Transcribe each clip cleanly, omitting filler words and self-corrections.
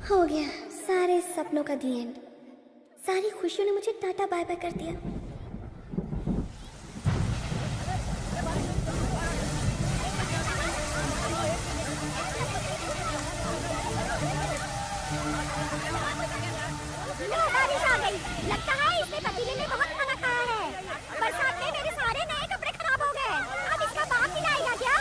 हो गया सारे सपनों का दी एंड। सारी खुशियों ने मुझे टाटा बाय बाय कर दिया। बारिश आ गई। लगता है इसने पतीले में बहुत खाना खाया है। बरसात में मेरे सारे नए कपड़े खराब हो गए। अब इसका बाप खिलाएगा क्या?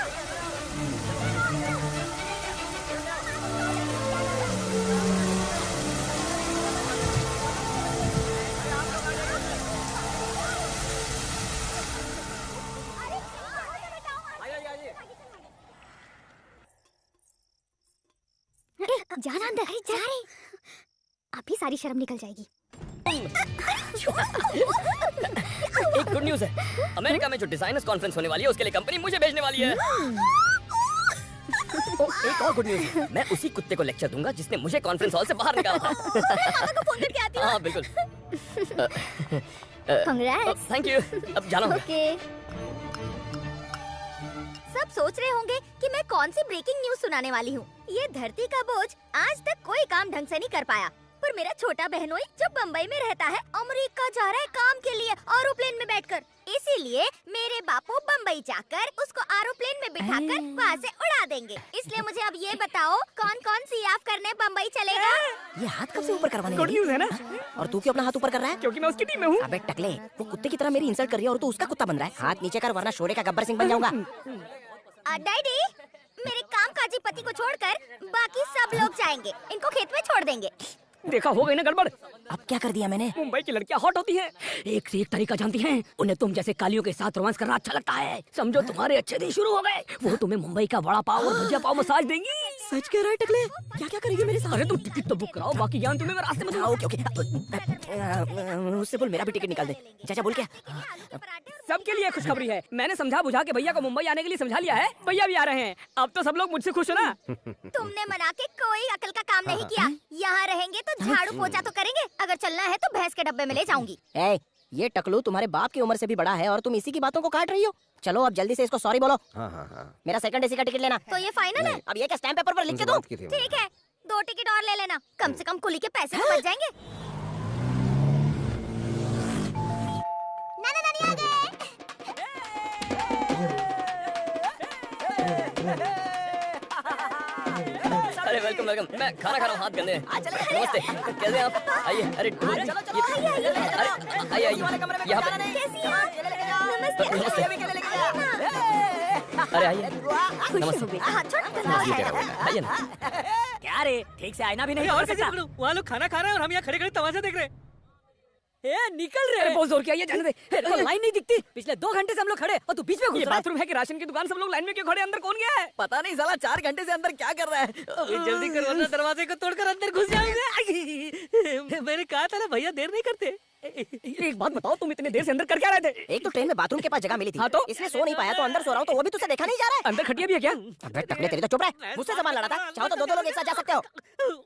जाना अंदर, जा रही। अभी सारी शर्म निकल जाएगी। एक गुड न्यूज़ है, अमेरिका में जो डिजाइनर्स कॉन्फ्रेंस होने वाली है उसके लिए कंपनी मुझे भेजने वाली है। एक और गुड न्यूज़ है, मैं उसी कुत्ते को लेक्चर दूंगा जिसने मुझे कॉन्फ्रेंस हॉल से बाहर निकाला था। पापा को फोन करके आती हूँ। हाँ बिल्कुल। कांग्रेट्स। Thank you. अब जाना होगा। ओके। सब सोच रहे होंगे कि मैं कौन सी ब्रेकिंग न्यूज सुनाने वाली हूँ। ये धरती का बोझ आज तक कोई काम ढंग से नहीं कर पाया, पर मेरा छोटा बहनोई जो बम्बई में रहता है अमेरिका जा रहा है काम के लिए एरोप्लेन में बैठकर। इसीलिए मेरे बापू बम्बई जाकर उसको एरोप्लेन में बिठाकर वहाँ से उड़ा देंगे। इसलिए मुझे अब ये बताओ कौन कौन सी याफ करने बम्बई चलेगा? ये हाथ कब से ऊपर करवाने गुड लगी? न्यूज़ है ना? और तू क्यों अपना हाथ ऊपर कर रहा है? क्योंकि मैं उसकी टीम में हूँ। अबे टकले, वो कुत्ते की तरह मेरी इंसल्ट कर रही है और तू उसका कुत्ता बन रहा है। हाथ नीचे कर वरना शोरे का गब्बर सिंह बन जाऊंगा। डैडी, मेरे कामकाजी पति को छोड़कर बाकी सब लोग जाएंगे। इनको खेत में छोड़ देंगे। देखा, हो गई ना गड़बड़। अब क्या कर दिया मैंने? मुंबई की लड़कियां हॉट होती हैं, एक से एक तरीका जानती हैं। उन्हें तुम जैसे कालियों के साथ रोमांस करना अच्छा लगता है। समझो तुम्हारे अच्छे दिन शुरू हो गए। वो तुम्हें मुंबई का वड़ा पाव और भुजिया पाव मसाज देंगी। सच कह रहा है टकले? क्या क्या करेगी मेरे साथ? अरे तुम टिकट तो बुक कराओ, बाकी ज्ञान तुम्हें मैं रास्ते में दूंगा। ओके ओके, उससे बोल मेरा भी टिकट निकाल दे। चाचा बोल क्या? सबके लिए खुशखबरी है। मैंने समझा बुझा के भैया को मुंबई आने के लिए समझा लिया है। भैया भी आ रहे हैं। अब तो सब लोग मुझसे खुश हो ना? तुमने मना के कोई अकल का काम नहीं किया। यहाँ रहेंगे तो झाड़ू पोछा तो करेंगे। अगर चलना है तो भैंस के डब्बे में ले जाऊंगी। ए, ये टकलू तुम्हारे बाप की उम्र से भी बड़ा है और तुम इसी की बातों को काट रही हो। चलो अब जल्दी से इसको सॉरी बोलो। मेरा सेकंड एसी का टिकट लेना। तो ये फाइनल है? अब ये क्या स्टैम्प पेपर पर लिख के दूं? ठीक है, 2 टिकट और ले लेना। कम से कम कुली के पैसे तो बच जाएंगे। नाना नानी आ गए। अरे वेलकम वेलकम। मैं खाना खा रहा हूँ, हाथ गंदे हैं। नमस्ते, कैसे हैं आप? आइए। अरे आइए यहाँ पे। कैसी हैं आप? नमस्ते। नमस्ते। अरे आइए। नमस्ते। हाथ छोड़। आइए ना। क्या रे, ठीक से आईना भी नहीं और कैसे पकड़ूं? वहाँ लोग खाना खा रहे हैं और हम यहाँ खड़े खड़े तमाशा देख रहे हैं। ए, निकल रहे हैं। बहुत जोर किया, ये जाने दे। तो लाइन नहीं दिखती। पिछले 2 घंटे से हम लोग खड़े और तू बीच में घुस रहा है। ये बाथरूम है कि राशन की दुकान? सब लोग लाइन में क्यों खड़े? अंदर कौन गया है? पता नहीं साला 4 घंटे से अंदर क्या कर रहा है। जल्दी करो वरना दरवाजे को तोड़कर अंदर घुस जाएंगे। मैंने कहा था ना भैया, देर नहीं करते। एक बात बताओ, तुम इतने देर से अंदर कर क्या रहे थे? एक तो ट्रेन में बाथरूम के पास जगह मिली थी। हाँ तो? इसलिए सो नहीं पाया तो अंदर सो रहा हूँ। तो वो भी तुझसे देखा नहीं जा रहा है। अंदर खटिया भी है क्या? अबे टकले, तेरी तो चुप रहे। मुझसे सामान लड़ा था। चाहो तो 2-2 लोग एक साथ जा सकते हो।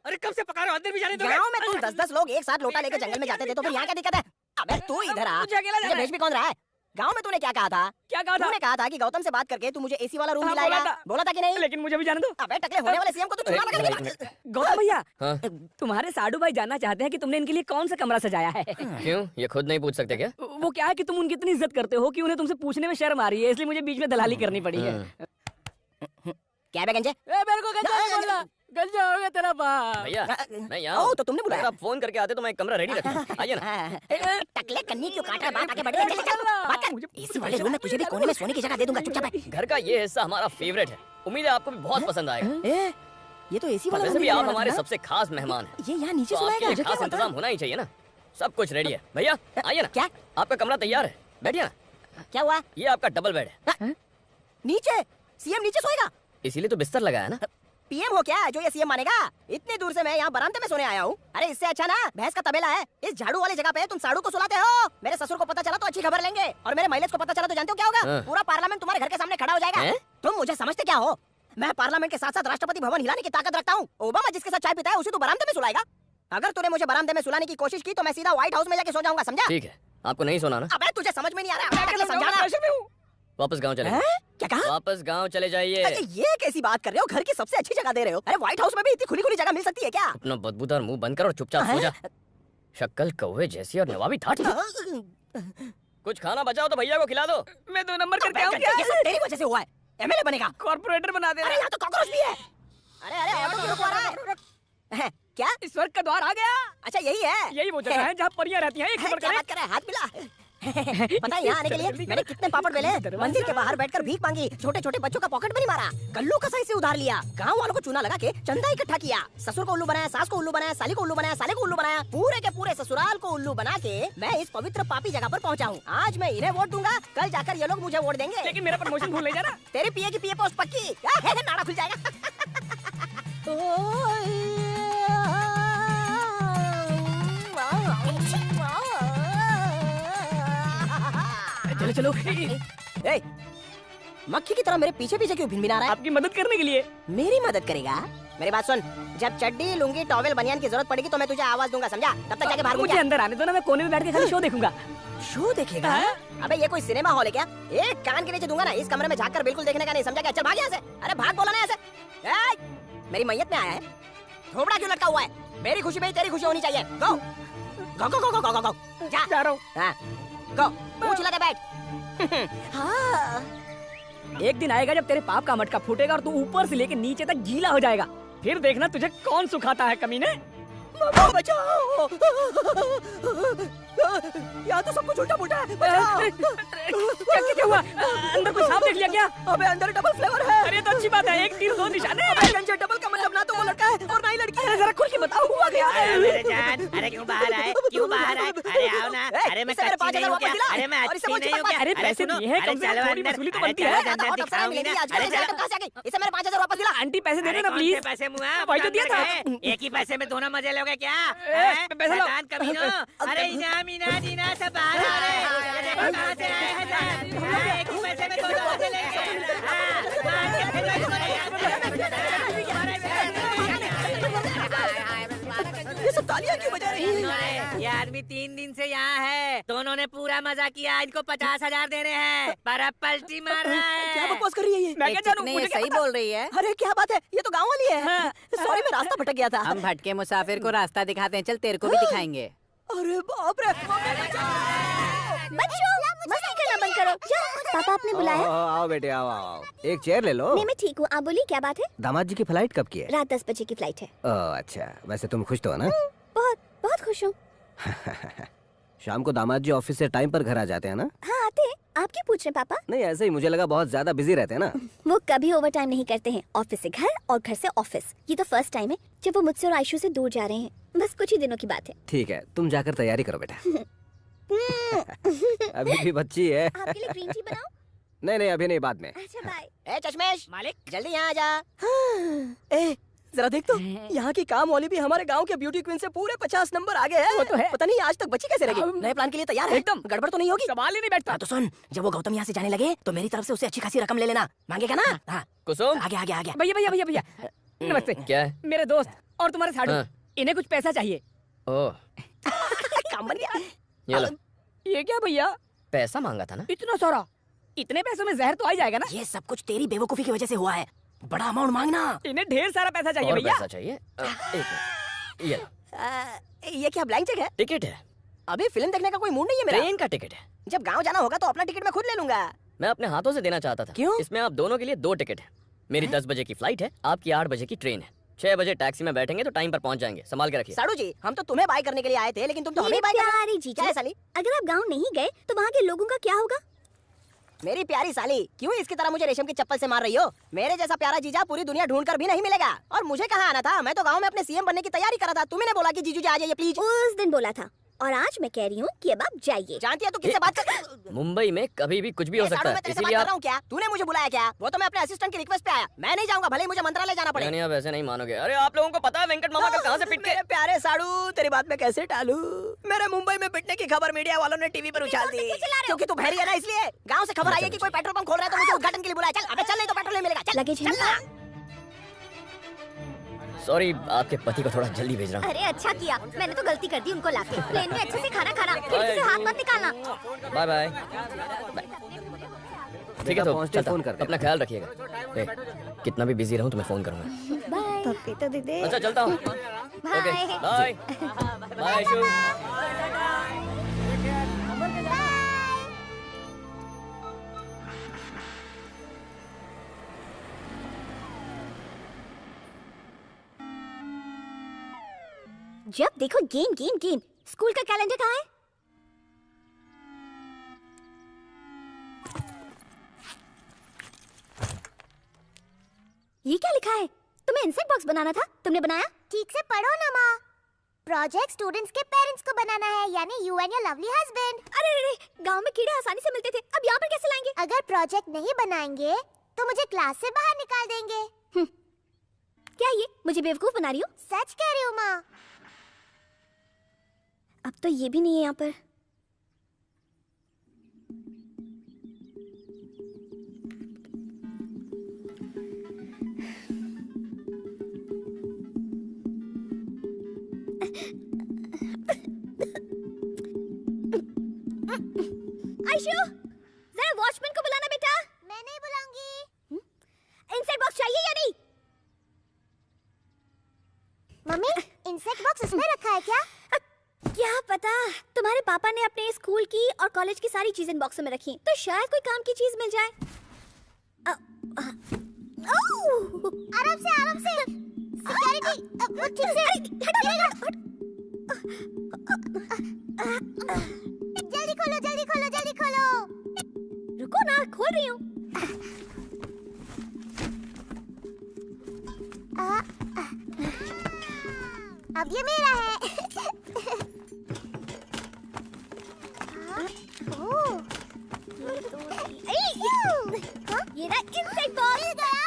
अरे कब से पका रहे हो? अंदर भी जाने दो। गाँव में तुम 10-10 लोग एक साथ लोटा लेके जंगल में जाते थे, तो फिर यहाँ क्या दिक्कत है? अबे तू इधर आ। मुझे अकेला जाना है। भेज भी कौन रहा है? गाँव में तूने क्या कहा था? क्या कहा था? तूने कहा था कि गौतम से बात करके तू मुझे एसी वाला रूम हाँ, दिलाएगा। बोला था कि नहीं? लेकिन मुझे भी जाने दो। अबे टकले, होने वाले सीएम को तो चुना लगा। गौतम भैया, हाँ? तुम्हारे साडू भाई जानना चाहते हैं कि तुमने इनके लिए कौन सा कमरा सजाया है। क्यों, ये खुद नहीं पूछ सकते क्या? वो क्या है कि तुम उनकी इतनी इज्जत करते हो कि उन्हें तुमसे पूछने में शर्म आ रही है, इसलिए मुझे बीच में दलाली करनी पड़ी है। क्या बे गंजे? मेरे को गंजा नहीं बोलना। गंजा हो गया तेरा बाप। भैया मैं यहाँ ओ, तो तुमने बुलाया? अगर आप फोन करके आते तो मैं एक कमरा रेडी रखता। आइए ना। टकले, कन्नी क्यों काट रहा है? बात आगे बढ़ रही है। चल चल बात कर। एसी वाले रूम में तुझे भी कोने में सोने की जगह दे दूंगा। चुपचाप बैठ। घर का ये हिस्सा हमारा फेवरेट है। उम्मीद है आपको भी बहुत पसंद आएगा। ए, ये तो एसी वाला वैसे रूम भी है आप वाला हमारे था ना? सबसे खास मेहमान हैं। ये यहाँ नीचे तो आपके सोएगा? लिए खास इंतजाम होना ही चाहिए ना। सब कुछ रेडी है। भैया आइए ना। क्या? आपका कमरा तैयार है, बैठिए ना। क्या हुआ? ये आपका डबल बेड है। नीचे? सीएम नीचे सोएगा? इसीलिए तो बिस्तर लगाया ना। पीएम हो क्या जो ये सीएम मानेगा? इतनी दूर से मैं यहाँ बरामदे में सोने आया हूँ। अरे इससे अच्छा ना भैंस का तबेला है। इस झाड़ू वाली जगह पे तुम साड़ू को सुलाते हो। मेरे ससुर को पता चला तो अच्छी खबर लेंगे, और मेरे माइलेज को पता चला तो जानते हो क्या होगा? हाँ। पूरा पार्लियामेंट तुम्हारे घर के सामने खड़ा हो जाएगा। तुम मुझे समझते क्या हो? मैं पार्लियामेंट के साथ साथ राष्ट्रपति भवन हिलाने की ताकत रखता हूँ। ओबामा जिसके साथ चाय पीता है उसे तू बरामदे में सुलाएगा? अगर तूने मुझे बरामदे में सुलाने की कोशिश की तो मैं सीधा व्हाइट हाउस में जाके सो जाऊंगा, समझा? ठीक है, आपको नहीं सोना ना? अबे तुझे समझ में नहीं आ रहा? समझाना। वापस गांव चले हैं? क्या कहा? वापस गांव चले जाइए। अरे ये कैसी बात कर रहे हो? घर की सबसे अच्छी जगह दे रहे हो। अरे व्हाइट हाउस में भी इतनी खुली खुली जगह मिल सकती है क्या? अपना बदबूदार मुंह बंद कर और चुपचाप सो जा। शक्ल कौवे जैसी और नवाबी ठाठ। कुछ खाना बचाओ तो भैया को खिला दो। मैं 2 नंबर करके आऊँ ये क्या? सब तेरी वजह से हुआ है। एमएलए बनेगा। कॉर्पोरेटर बना दे अरे यहाँ तो कॉकरोच भी है। अरे ऑटो क्यों रुकवा रहा है? क्या? इस स्वर्ग का द्वार आ गया। अच्छा यही है। यही वो जगह है जहाँ परियां रहती हैं। एक नंबर क्या करें। बात कर रहा है? हाथ मिला। पता है यहाँ आने के लिए मैंने कितने पापड़ बेले, मंदिर के बाहर बैठकर भीख मांगी, छोटे छोटे बच्चों का पॉकेट मनी मारा, कल्लू कसाई से उधार लिया, गांव वालों को चूना लगा के चंदा इकट्ठा किया, ससुर को उल्लू बनाया, सास को उल्लू बनाया, साली को उल्लू बनाया, साले को उल्लू बनाया, पूरे के पूरे ससुराल को उल्लू बना के मैं इस पवित्र पापी जगह पर पहुंचा हूँ। आज मैं इन्हें वोट दूंगा, कल जाकर ये लोग मुझे वोट देंगे। लेकिन मेरा प्रमोशन भूल नहीं जाना। तेरी पीए की पीए पोस्ट पक्की। नाड़ा खुल जाएगा। चलो चलो। ए, मक्खी की तरह मेरे पीछे पीछे क्यों भिनभिना रहा है? आपकी मदद करने के लिए। मेरी मदद करेगा? मेरी बात सुन, जब चड्डी लुंगी टॉवेल बनियान की जरूरत पड़ेगी तो मैं तुझे आवाज दूंगा, समझा? तब तक जाके बाहर घूम मुझे जा। अंदर आने दो ना, मैं कोने में बैठ के खाली शो देखूंगा। शो देखेगा? अबे ये कोई सिनेमा हॉल है क्या? एक कान के नीचे दूंगा ना, इस कमरे में झांक कर बिल्कुल देखने का नहीं, समझा क्या? चल भाग यहाँ से। अरे भाग बोला ना यहाँ से। ए, मेरी मैयत में आया है, थोबड़ा क्यों लटका हुआ है? मेरी खुशी में ही तेरी खुशी होनी चाहिए। गो गो गो गो गो गो गो जा जा रहा हूँ। हाँ, गो पूछ लगा बैठ। हाँ। एक दिन आएगा जब तेरे पाप का मटका फूटेगा और तू ऊपर से लेके नीचे तक गीला हो जाएगा। फिर देखना तुझे कौन सुखाता है कमीने। मम्मा बचाओ। यहाँ तो सब कुछ उल्टा पुल्टा है। बचाओ। क्या हुआ? अंदर कोई सांप देख लिया क्या? अबे अंदर डबल फ्लेवर है। अरे तो अच्छी बात है, 1 तीर 2 निशाने। अबे गंजे डबल का मतलब ना तो वो लड़का है और ना ही लड़की है। जरा खुल के बताओ हुआ क्या है? मेरे जान, अरे क्यों बाहर आए? क्यों बाहर आए? अरे आओ ना। अरे मैं इसे मेरे कच्ची 5,000 नहीं हूँ वापस क्या? दिला। अरे मैं और इसे अच्छी मुझे नहीं हूँ मत क्या? अरे पैसे सुनो, दिए हैं, अरे कम से कम चलो थोड़ी अंदर। वसूली तो अरे बनती चलो है। अंदर ऑटो दिखाऊंगी मिलेगी ना। आज। अरे चलो। कहाँ से आ गई? इसे मेरे 5,000 वापस दिला। आंटी पैसे दे अरे देना कौन प्लीज। से पैसे मुआ? भाई तो दिया था। एक ही पैसे में दोनों मजे लोगे क्या? पैसा लो। शैतान कमीनो। अरे इनाम इना दीना सब बाहर आ रहे हैं। अरे कहाँ से आए हैं जान? एक ही पैसे में दोनों मजे लेंगे। हाँ, मार के फिर ये सब तालियां क्यों बजा रही हैं? ये आदमी 3 दिन से यहाँ है। दोनों ने पूरा मजा किया। इनको 50,000 देने हैं, पर अब पलटी मार रहा है। क्या बकवास कर रही है ये? मैं क्या जानूं? मुझे क्या सही पता? बोल रही है। अरे क्या बात है, ये तो गांव वाली है। सॉरी मैं रास्ता भटक गया था। हम भटके मुसाफिर को रास्ता दिखाते हैं, चल तेरे को भी दिखाएंगे। अरे बाप रे। बच्चों मस्ती करना बंद करो। जाओ, पापा आपने बुलाया? आओ बेटे आओ आओ, एक चेयर ले लो। नहीं मैं ठीक हूँ, आप बोलिए क्या बात है? दामाद जी की फ्लाइट कब की है? रात 10 बजे की फ्लाइट है। अच्छा, वैसे तुम खुश तो हो ना? बहुत बहुत खुश हूँ। शाम को दामाद जी ऑफिस से टाइम पर घर आ जाते हैं ना? हाँ आते हैं। आप क्यों पूछ रहे हैं पापा? नहीं ऐसे ही मुझे लगा बहुत ज्यादा बिजी रहते हैं ना। वो कभी ओवर टाइम नहीं करते हैं। ऑफिस से घर और घर से ऑफिस। ये तो फर्स्ट टाइम है जब वो मुझसे और आयशु से दूर जा रहे हैं। बस कुछ ही दिनों की बात है। ठीक है, तुम जाकर तैयारी करो बेटा। अभी भी बच्ची है। आपके लिए ग्रीन टी बनाओ? नहीं अभी नहीं, बाद में। अच्छा बाय। ए चश्मेश, मालिक जल्दी यहाँ आ जा। ए जरा देख तो, यहाँ की काम वाली भी हमारे गांव के ब्यूटी क्वीन से पूरे 50 नंबर आगे है। वो तो है। पता नहीं आज तक बची कैसे रही। नए प्लान के लिए तैयार है? एकदम। गड़बड़ तो नहीं होगी? सवाल ही नहीं बैठता। हाँ तो सुन, जब वो गौतम यहाँ से जाने लगे तो मेरी तरफ से उसे अच्छी खासी रकम ले लेना। मांगेगा ना? हाँ कुसुम आगे आगे आगे। भैया भैया भैया भैया नमस्ते। क्या है? मेरे दोस्त और तुम्हारे साड़ू, हाँ। इन्हें कुछ पैसा चाहिए। ओह काम बन गया। ये लो, ये क्या भैया, पैसा मांगा था ना? इतना सारा? इतने पैसों में जहर तो आ ही जाएगा ना? ये सब कुछ तेरी बेवकूफी की वजह से हुआ है। बड़ा अमाउंट मांगना। इन्हें ढेर सारा पैसा चाहिए और भैया। पैसा चाहिए? एक मिनट, ये लो, ये क्या ब्लैंक चेक है? टिकट है, अभी फिल्म देखने का कोई मूड नहीं है मेरा। ट्रेन का टिकट है। जब गांव जाना होगा तो अपना टिकट मैं खुद ले लूंगा। मैं अपने हाथों से देना चाहता था। क्यों? इसमें आप दोनों के लिए 2 टिकट है। मेरी 10 बजे की फ्लाइट है, आपकी 8 बजे की ट्रेन है। 6 बजे टैक्सी में बैठेंगे तो टाइम पर पहुंच जाएंगे। संभाल के रखिए। साड़ू जी, हम तो तुम्हें बाय करने के लिए आए थे, लेकिन तुम तो हमें मेरी बाय कर रहे हो। प्यारी जीजा, क्या है साली? अगर आप गांव नहीं गए तो वहाँ के लोगों का क्या होगा? मेरी प्यारी साली, क्यों इसकी तरह मुझे रेशम की चप्पल से मार रही हो? मेरे जैसा प्यारा जीजा पूरी दुनिया ढूंढ कर भी नहीं मिलेगा। और मुझे कहाँ आना था? मैं तो गांव में अपने सीएम बनने की तैयारी कर रहा था। तुम्हें बोला कि जीजू जी आ जाइए प्लीज। उस दिन बोला था और आज मैं कह रही हूँ कि अब आप जाइए। जानती है तू किससे बात कर? मुंबई में कभी भी कुछ भी हो ए, सकता साड़ू, है, मैं तेरे से बात इसीलिए कर आप रहा हूँ क्या? तूने मुझे बुलाया क्या? वो तो मैं अपने असिस्टेंट की रिक्वेस्ट पे आया। मैं नहीं जाऊंगा, भले ही मुझे मंत्रालय जाना पड़े। नहीं, आप ऐसे नहीं मानोगे। अरे आप लोगों को पता है वेंकट मामा कल कहाँ से पिट के? मेरे प्यारे साड़ू, तेरी बात मैं कैसे टालूं? मेरे मुंबई में पिटने की खबर मीडिया वालों ने टीवी पर उछाल दी। क्योंकि तू बहरी है ना, इसलिए। गांव से खबर आई है कि कोई पेट्रोल पंप खोल रहा है तो मुझे उद्घाटन के लिए बुलाया। चल अबे चल, नहीं तो पेट्रोल नहीं मिलेगा। चल लगेज है चल ना? ना। सॉरी, आपके पति को थोड़ा जल्दी भेज रहा हूँ। अरे अच्छा किया, मैंने तो गलती कर दी उनको लाके। प्लेन में अच्छे से खाना खाना, खिड़की से हाथ मत निकालना। Bye bye. ठीक है तो पहुंचते चलता फोन हूँ। करते हैं। अपना ख्याल रखिएगा। कितना भी बिजी रहूं तो मैं फोन करूंगा। बाय पप्पी तो दे दे। अच्छा चलता हूँ। Okay bye bye Ayshu. जब देखो गेम गेम गेम। स्कूल का कैलेंडर कहाँ है? ये क्या लिखा है? तुम्हें इंसेक्ट बॉक्स बनाना था, तुमने बनाया? ठीक से पढ़ो ना माँ। प्रोजेक्ट स्टूडेंट्स के पेरेंट्स को बनाना है, यानी you and your lovely husband. अरे रे रे, गांव में कीड़े आसानी से मिलते थे, अब यहाँ पर कैसे लाएंगे? अगर प्रोजेक्ट नहीं बनाएंगे तो मुझे क्लास से बाहर निकाल देंगे। क्या ये मुझे बेवकूफ बना रही हो? सच कह रही हूँ माँ। अब तो ये भी नहीं है यहाँ पर। आयशु, जरा वॉचमैन को बुलाना बेटा। मैं नहीं बुलाऊंगी। इंसेक्ट बॉक्स चाहिए या नहीं? मम्मी, इंसेक्ट बॉक्स इसमें रखा है क्या? क्या पता, तुम्हारे पापा ने अपने स्कूल की और कॉलेज की सारी चीजें बॉक्स में रखी, तो शायद कोई काम की चीज मिल जाए। आराम से सिक्योरिटी, वो ठीक से गिरेगा। जल्दी खोलो। रुको ना, खोल रही हूँ। अब ये मेरा है। ये रहा इंसेक्ट बॉक्स। मिल गया।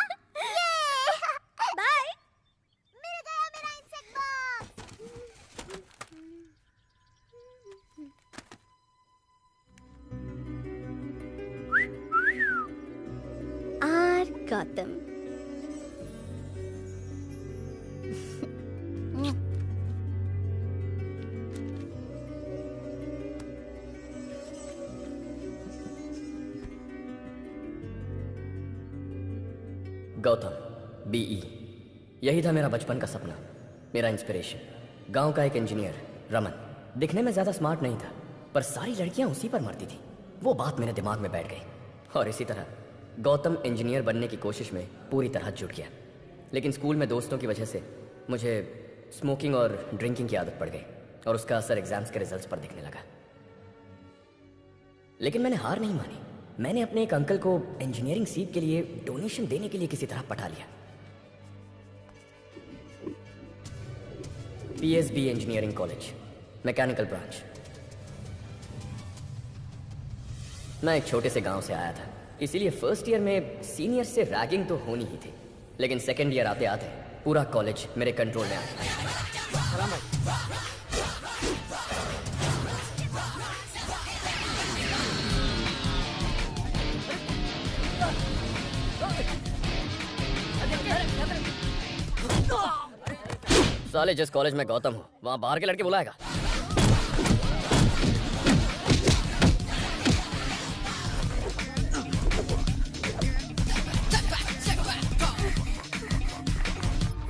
बाय। मिल गया मेरा insect box. R Gautam. Gautam BE, यही था मेरा बचपन का सपना, मेरा इंस्पिरेशन। गांव का एक इंजीनियर रमन, दिखने में ज्यादा स्मार्ट नहीं था, पर सारी लड़कियां उसी पर मरती थी। वो बात मेरे दिमाग में बैठ गई और इसी तरह गौतम इंजीनियर बनने की कोशिश में पूरी तरह जुट गया। लेकिन स्कूल में दोस्तों की वजह से मुझे स्मोकिंग और ड्रिंकिंग की आदत पड़ गई और उसका असर एग्जाम्स के रिजल्ट्स पर दिखने लगा। लेकिन मैंने हार नहीं मानी। मैंने अपने एक अंकल को इंजीनियरिंग सीट के लिए डोनेशन देने के लिए किसी तरह पटा लिया। PSB engineering college, mechanical branch. मैं एक छोटे से गांव से आया था, इसीलिए फर्स्ट ईयर में सीनियर से रैगिंग तो होनी ही थी, लेकिन सेकेंड ईयर आते आते पूरा कॉलेज मेरे कंट्रोल में आ गया। साले जिस कॉलेज में गौतम हो, वहां बाहर के लड़के बुलाएगा।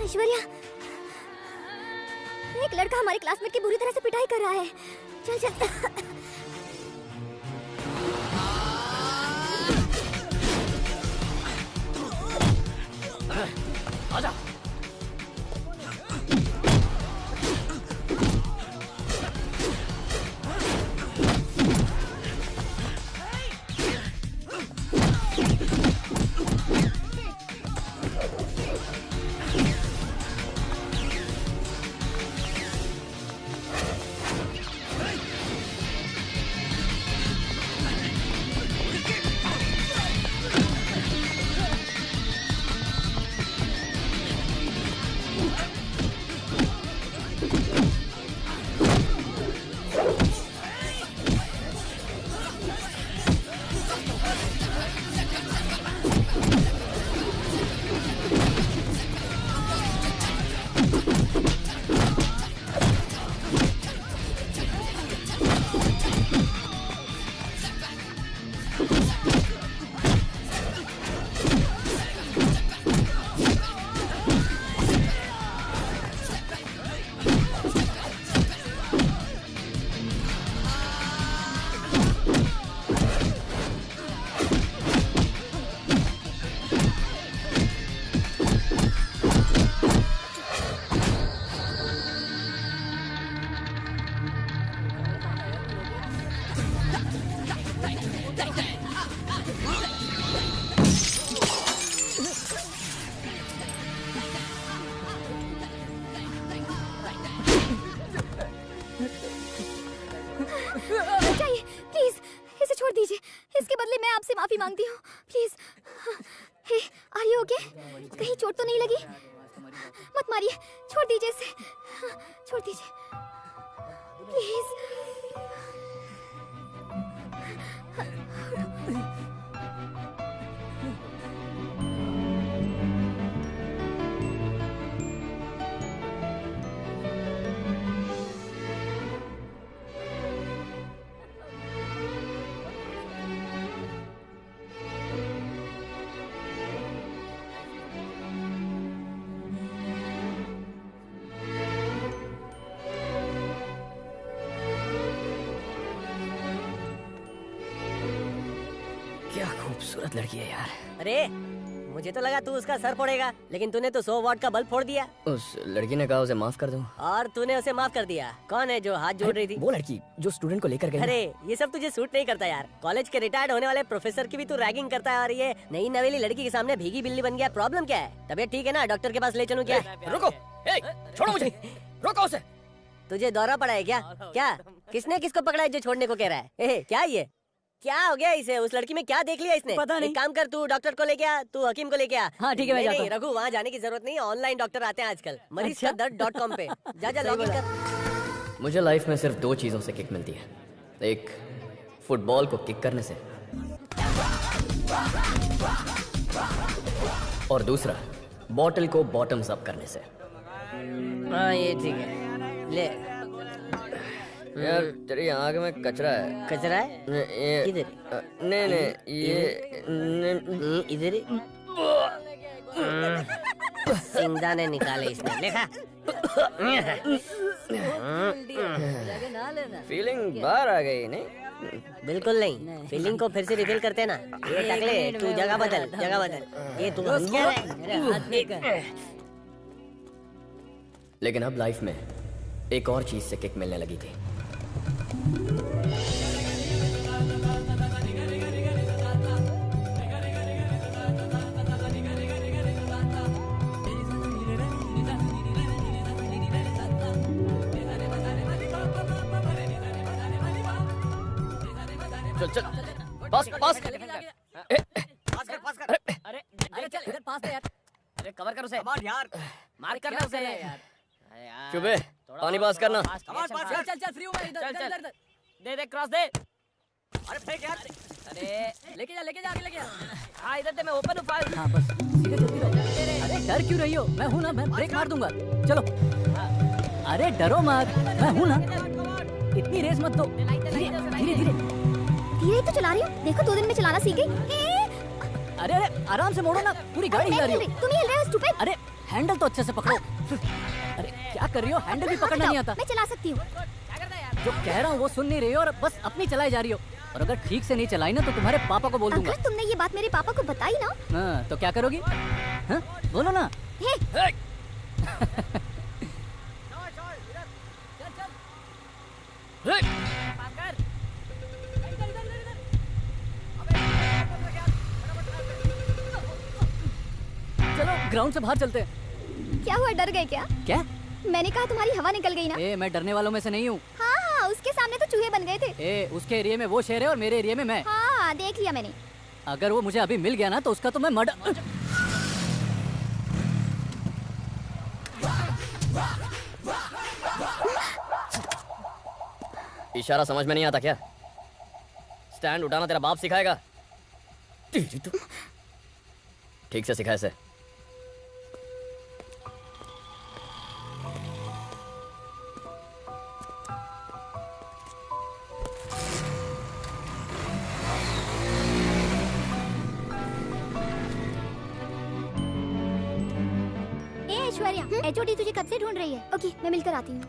ऐश्वर्या, एक लड़का हमारी क्लासमेट की बुरी तरह से पिटाई कर रहा है। चल चल। आजा। आपसे माफी मांगती हूँ please. Hey are you okay? कहीं चोट तो नहीं लगी? मत मारिए, छोड़ दीजिए इसे, छोड़ दीजिए प्लीज। क्या खूबसूरत लड़की है यार। अरे मुझे तो लगा तू उसका सर फोड़ेगा, लेकिन तूने तो 100 वाट का बल्ब फोड़ दिया। उस लड़की ने कहा उसे माफ कर दूं। और तूने उसे माफ कर दिया। कौन है जो हाथ जोड़ रही थी? वो लड़की जो स्टूडेंट को लेकर गई। अरे ये सब तुझे सूट नहीं करता यार। कॉलेज के रिटायर्ड होने वाले प्रोफेसर की भी तू रैगिंग करता है और ये नई नवेली लड़की के सामने भीगी बिल्ली बन गया। प्रॉब्लम क्या है? तबीयत ठीक है ना? डॉक्टर के पास ले चलूं क्या? रुको, छोड़ो मुझे, रोको उसे। तुझे दौरा पड़ा है क्या? क्या किसने किसको पकड़ा है जो छोड़ने को कह रहा है? क्या ये क्या हो गया इसे? उस लड़की में क्या देख लिया इसने? पता नहीं। एक काम कर, तू डॉक्टर को लेके आ, तू हकीम को लेके आ। हाँ, ठीक है, मैं नहीं, जाता नहीं, रघु वहाँ जाने की जरूरत नहीं। ऑनलाइन डॉक्टर आते हैं आजकल। मरीजकादर्द.com पे जा लॉग इन कर। मुझे लाइफ में सिर्फ 2 चीजों से किक मिलती है। एक फुटबॉल को किक करने से, और दूसरा बॉटल को बॉटम्स अप करने से। हाँ ये ठीक है, ले। यार तेरी आंख में कचरा है। कचरा है? ये किधर? नहीं ये इधर सिंगदा ने निकाले इसने, देखा? फीलिंग बाहर आ गई नहीं? बिल्कुल नहीं। फीलिंग को फिर से रिफिल करते ना। ये टकले, तू जगह बदल, जगह बदल। ये तू लेकिन अब लाइफ में एक और चीज से किक मिलने लगी थी। चल चल पास पास। अरे चल इधर पास है यार। अरे कवर कर उसे। यार मार करना उसे यार। चुपे, पानी पास करना। चल चल चल फ्री हूं मैं। इधर चल, इधर दे दे क्रॉस दे। अरे फेंक यार। अरे लेके जा आगे लेके जा। हाँ इधर दे, मैं ओपन हूँ फाइल। हाँ बस सीधे चलती रहो। अरे डर क्यों रही हो? मैं हूँ ना, मैं ब्रेक मार दूंगा। चलो। अरे डरो मत, मैं हूँ ना। इतनी रेस मत दो। धीरे धीरे धीरे तो चला रही हूँ, देखो 2 दिन में चलाना सीख गई। अरे अरे आराम से मोड़ो ना, पूरी गाड़ी हिला रही हो। तुम ही हिल रहे हो स्टूपिड। अरे हैंडल तो अच्छे से पकड़ो। अरे क्या कर रही हो? हैंडल भी पकड़ना नहीं आता। मैं चला सकती हूँ। जो कह रहा हूँ वो सुन नहीं रही हो और बस अपनी चलाई जा रही हो। और अगर ठीक से नहीं चलाई ना तो तुम्हारे पापा को बोल दूंगा। अगर तुमने ये बात मेरे पापा को बताई ना। हाँ तो क्या करोगी? हाँ बोलो ना। हे चलो ग्राउंड से बाहर चलते हैं। क्या हुआ, डर गए क्या? क्या? मैंने कहा तुम्हारी हवा निकल गई ना। ए मैं डरने वालों में से नहीं हूँ। हाँ हाँ, उसके सामने तो चूहे बन गए थे। ए उसके एरिया में वो शेर है और मेरे एरिया में मैं। हाँ देख लिया मैंने। अगर वो मुझे अभी मिल गया ना तो उसका तो मैं मर्डर। इशारा समझ में नहीं आता क्या? स्टैंड उठाना तेरा बाप सिखाएगा? ठीक से सिखा इसे। ऐश्वर्या, एचओडी तुझे कब से ढूंढ रही है। ओके मैं मिलकर आती हूँ।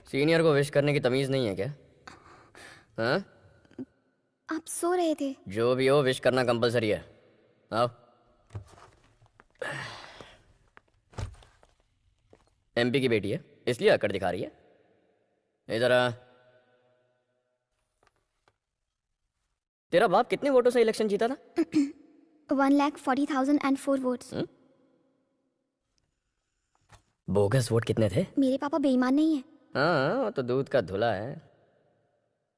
सीनियर को विश करने की तमीज नहीं है क्या? हाँ? आप सो रहे थे। जो भी हो विश करना कंपलसरी है। आओ। एमपी की बेटी है इसलिए अकड़ दिखा रही है। इधर आ। तेरा बाप कितने वोटों से इलेक्शन जीता था? 1,40,004 वोट्स। बोगस वोट कितने थे? मेरे पापा बेईमान नहीं है। हाँ वो तो दूध का धुला है।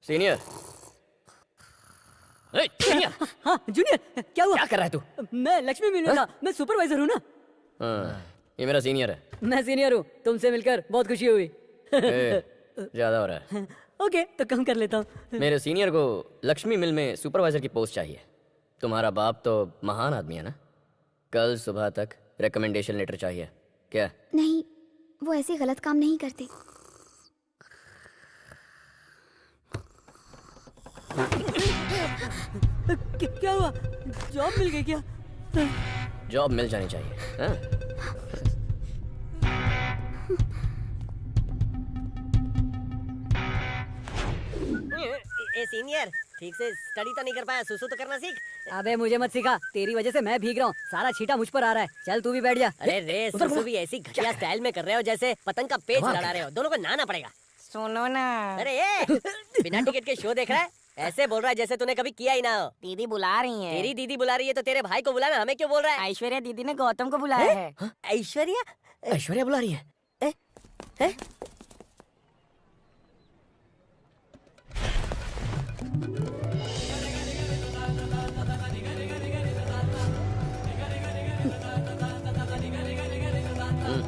सीनियर। सीनियर। हाँ जूनियर, क्या हुआ? क्या कर रहा है तू? मैं लक्ष्मी मिलने का, मैं सुपरवाइजर हूँ ना। हाँ, ये मेरा सीनियर है। मैं सीनियर हूँ, तुमसे मिलकर बहुत खुशी हुई। ज्यादा हो रहा है। ओके तो कम कर लेता हूँ। मेरे सीनियर को लक्ष्मी मिल में सुपरवाइजर की पोस्ट चाहिए। तुम्हारा बाप तो महान आदमी है ना। कल सुबह तक रिकमेंडेशन लेटर चाहिए। क्या? नहीं, वो ऐसे गलत काम नहीं करते। क्या हुआ? जॉब मिल गई क्या? जॉब मिल जानी चाहिए। हाँ? ए सीनियर, ठीक से स्टडी तो नहीं कर पाया, सुसु तो करना सीख। अबे मुझे मत सिखा, तेरी वजह से मैं भीग रहा हूँ। सारा छींटा मुझ पर आ रहा है। चल तू भी बैठ जा। अरे रे, सुसु भी ऐसी घटिया स्टाइल में कर रहे हो जैसे पतंग का पेच लड़ा रहे हो। दोनों को नहाना पड़ेगा। सुनो ना। अरे ये बिना टिकट के शो देख रहा है? ऐसे बोल रहा है जैसे तूने कभी किया ही ना हो। दीदी बुला रही है। तेरी दीदी बुला रही है तो तेरे भाई को बुलाना, हमें क्यों बोल रहा है? ऐश्वर्या दीदी ने गौतम को बुलाया है। ऐश्वर्या? ऐश्वर्या बुला रही है। हैं?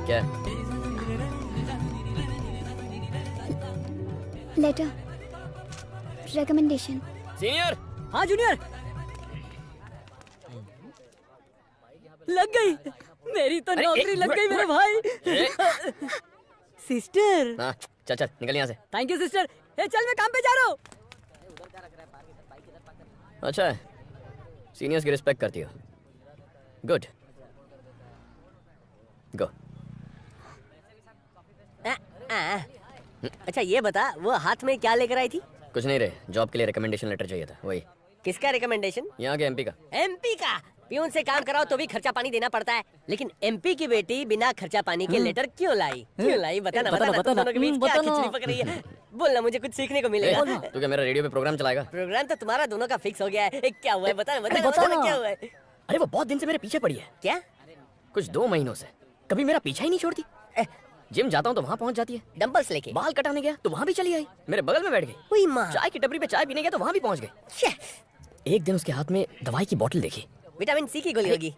क्या? Letter, recommendation. सीनियर। हाँ जूनियर। लग गई, मेरी तो नौकरी लग गई मेरे भाई। सिस्टर। हाँ चल चल निकल यहाँ से। Thank you sister. ए चल मैं काम पे जा रहा हूँ। अच्छा है, सीनियर्स की रिस्पेक्ट करती हो। गुड, गो। अच्छा ये बता, वो हाथ में क्या लेकर आई थी? कुछ नहीं रे, जॉब के लिए रिकमेंडेशन लेटर चाहिए था। वही। किसका रिकमेंडेशन? यहाँ के एमपी का। एमपी का? प्यून से काम कराओ तो भी खर्चा पानी देना पड़ता है, लेकिन एमपी की बेटी बिना खर्चा पानी के लेटर क्यों लाई? क्यों लाई? बता ना, बता ना, तुम दोनों के बीच क्या खिचड़ी पक रही है? बोलना, मुझे कुछ सीखने को मिलेगा। तू क्या मेरा रेडियो पे प्रोग्राम चलाएगा? प्रोग्राम तो तुम्हारा दोनों का फिक्स हो गया है। क्या हुआ है? बता ना, क्या हुआ है? अरे वो बहुत दिन से मेरे पीछे पड़ी है। क्या? कुछ 2 महीनों से कभी मेरा पीछा ही नहीं छोड़ती। जिम जाता हूँ तो वहाँ पहुँच जाती है। डंबल्स लेके? बाल कटाने गया तो वहाँ भी चली आई, मेरे बगल में बैठ गई। हुई माँ। चाय की टपरी पे चाय पीने गया तो वहाँ भी पहुँच गई। एक दिन उसके हाथ में दवाई की बोतल देखी। विटामिन सी की गोली होगी।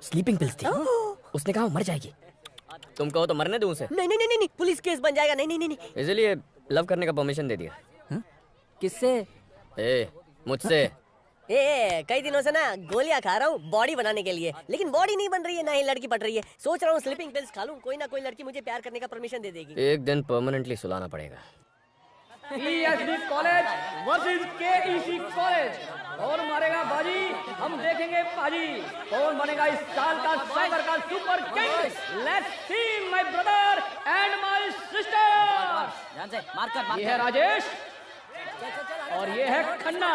स्लीपिंग पिल्स थी। उसने कहा वो मर जाएगी। तुम कहो तो मरने दूं उसे? नहीं नहीं नहीं नहीं, पुलिस केस बन जाएगा। नहीं नहीं नहीं। इसलिए लव करने का परमिशन दे दिया। किससे? मुझसे। कई दिनों से ना गोलियां खा रहा हूँ बॉडी बनाने के लिए, लेकिन बॉडी नहीं बन रही है, ना ही लड़की पट रही है। सोच रहा हूँ स्लीपिंग पिल्स खा लूं, कोई ना कोई लड़की मुझे प्यार करने का परमिशन दे देगी। एक दिन परमानेंटली सुलाना पड़ेगा। ESD college versus KEC college, कौन मारेगा बाजी? हम देखेंगे बाजी। कौन बनेगा इस साल का साइबर का super king? Let's see my brother and my sister. ध्यान से मार कर। ये है राजेश और ये है Khanna.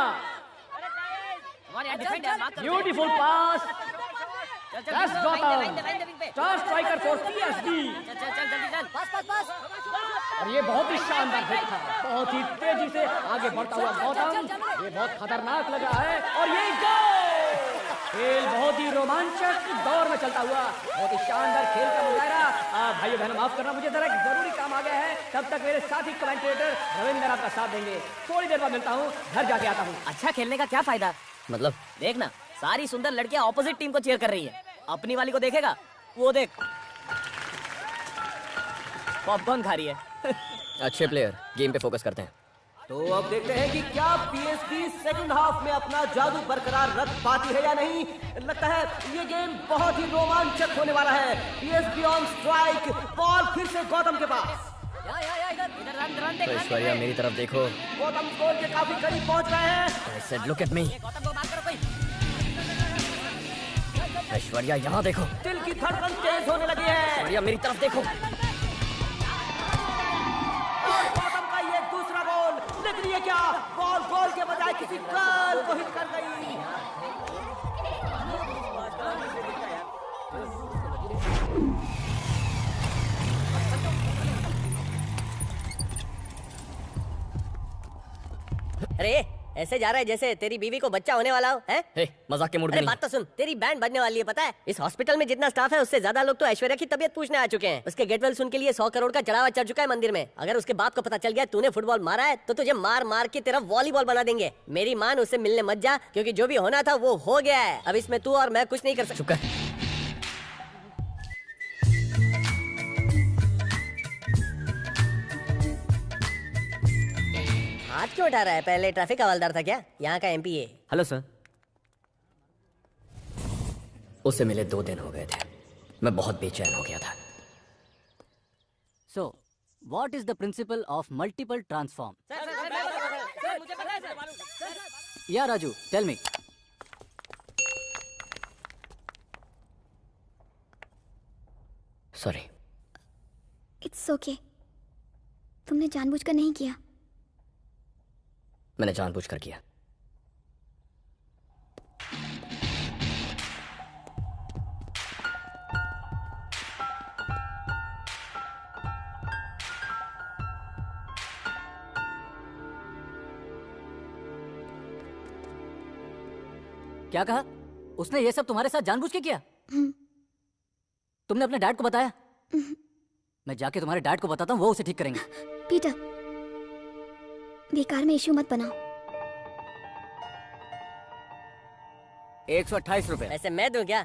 Beautiful pass. That's Gotham, star striker for PSD। और ये बहुत ही शानदार हिट था, बहुत ही तेजी से आगे बढ़ता हुआ गौतम, ये बहुत खतरनाक लग रहा है। और ये गोल! खेल बहुत ही रोमांचक दौर में चलता हुआ, बहुत ही शानदार खेल का मुजाहरा। भाइयों बहनों माफ करना, मुझे जरा एक जरूरी काम आ गया है। तब तक मेरे साथी कमेंटेटर रविंद्र आपका साथ देंगे। थोड़ी देर बाद मिलता हूँ, घर जाके आता हूँ। अच्छा खेलने का क्या फायदा? मतलब? देखना, सारी सुंदर लड़कियां ऑपोजिट टीम को चीयर कर रही है। अपनी वाली को देखेगा? वो देख, पॉपकॉर्न खा रही है। अच्छे प्लेयर, गेम पे फोकस करते हैं। तो अब देखते हैं कि क्या पीएसबी सेकंड हाफ में अपना जादू बरकरार रख पाती है या नहीं। लगता है ये गेम बहुत ही रोमांचक होने वाला है। पीएसबी ऑन स्ट्राइक, बॉल फिर से गौतम के पास। इधर रन देख, ऐश्वर्या मेरी तरफ देखो। गौतम गोल के काफी करीब पहुंच गए हैं। I said look at me। Gautam को मार करो कोई। ऐश्वर्या यहाँ देखो। दिल की धड़कन तेज होने लगी है। ऐश्वर्या मेरी तरफ देखो। और गौतम का ये दूसरा गोल, लेकिन ये क्या, बॉल गोल के बजाय किसी गर्ल को हिट कर गई। अरे ऐसे जा रहा है जैसे तेरी बीवी को बच्चा होने वाला हो, है? हे, मजाक के मूड में अरे नहीं बात तो सुन, तेरी बैंड बजने वाली है पता है? इस हॉस्पिटल में जितना स्टाफ है उससे ज्यादा लोग तो ऐश्वर्या की तबीयत पूछने आ चुके हैं। उसके गेट वेल सुन के लिए 100 करोड़ का चढ़ावा चढ़ चुका है मंदिर में। अगर उसके बाप को पता चल गया तूने फुटबॉल मारा है तो तुझे मार मार के तेरा वॉलीबॉल बना देंगे। मेरी मान, उससे मिलने मत जा, क्योंकि जो भी होना था वो हो गया है। अब इसमें तू और मैं कुछ नहीं कर सकते। चुप कर। हाथ क्यों उठा रहा है? पहले ट्रैफिक हवलदार था क्या? यहाँ का एमपी है। Hello sir. उसे मिले 2 दिन हो गए थे। मैं बहुत बेचैन हो गया था। So, what is the principle of multiple transform? Yeah, Raju, tell me. Sorry. It's okay. तुमने जानबूझकर नहीं किया। मैंने जानबूझकर किया। क्या कहा? उसने ये सब तुम्हारे साथ जानबूझ के किया? तुमने अपने डैड को बताया? मैं जाके तुम्हारे डैड को बताता हूँ, वो उसे ठीक करेंगे। पीटर, बेकार में इश्यू मत बनाओ। 128 रुपए। पैसे मैं दूं क्या?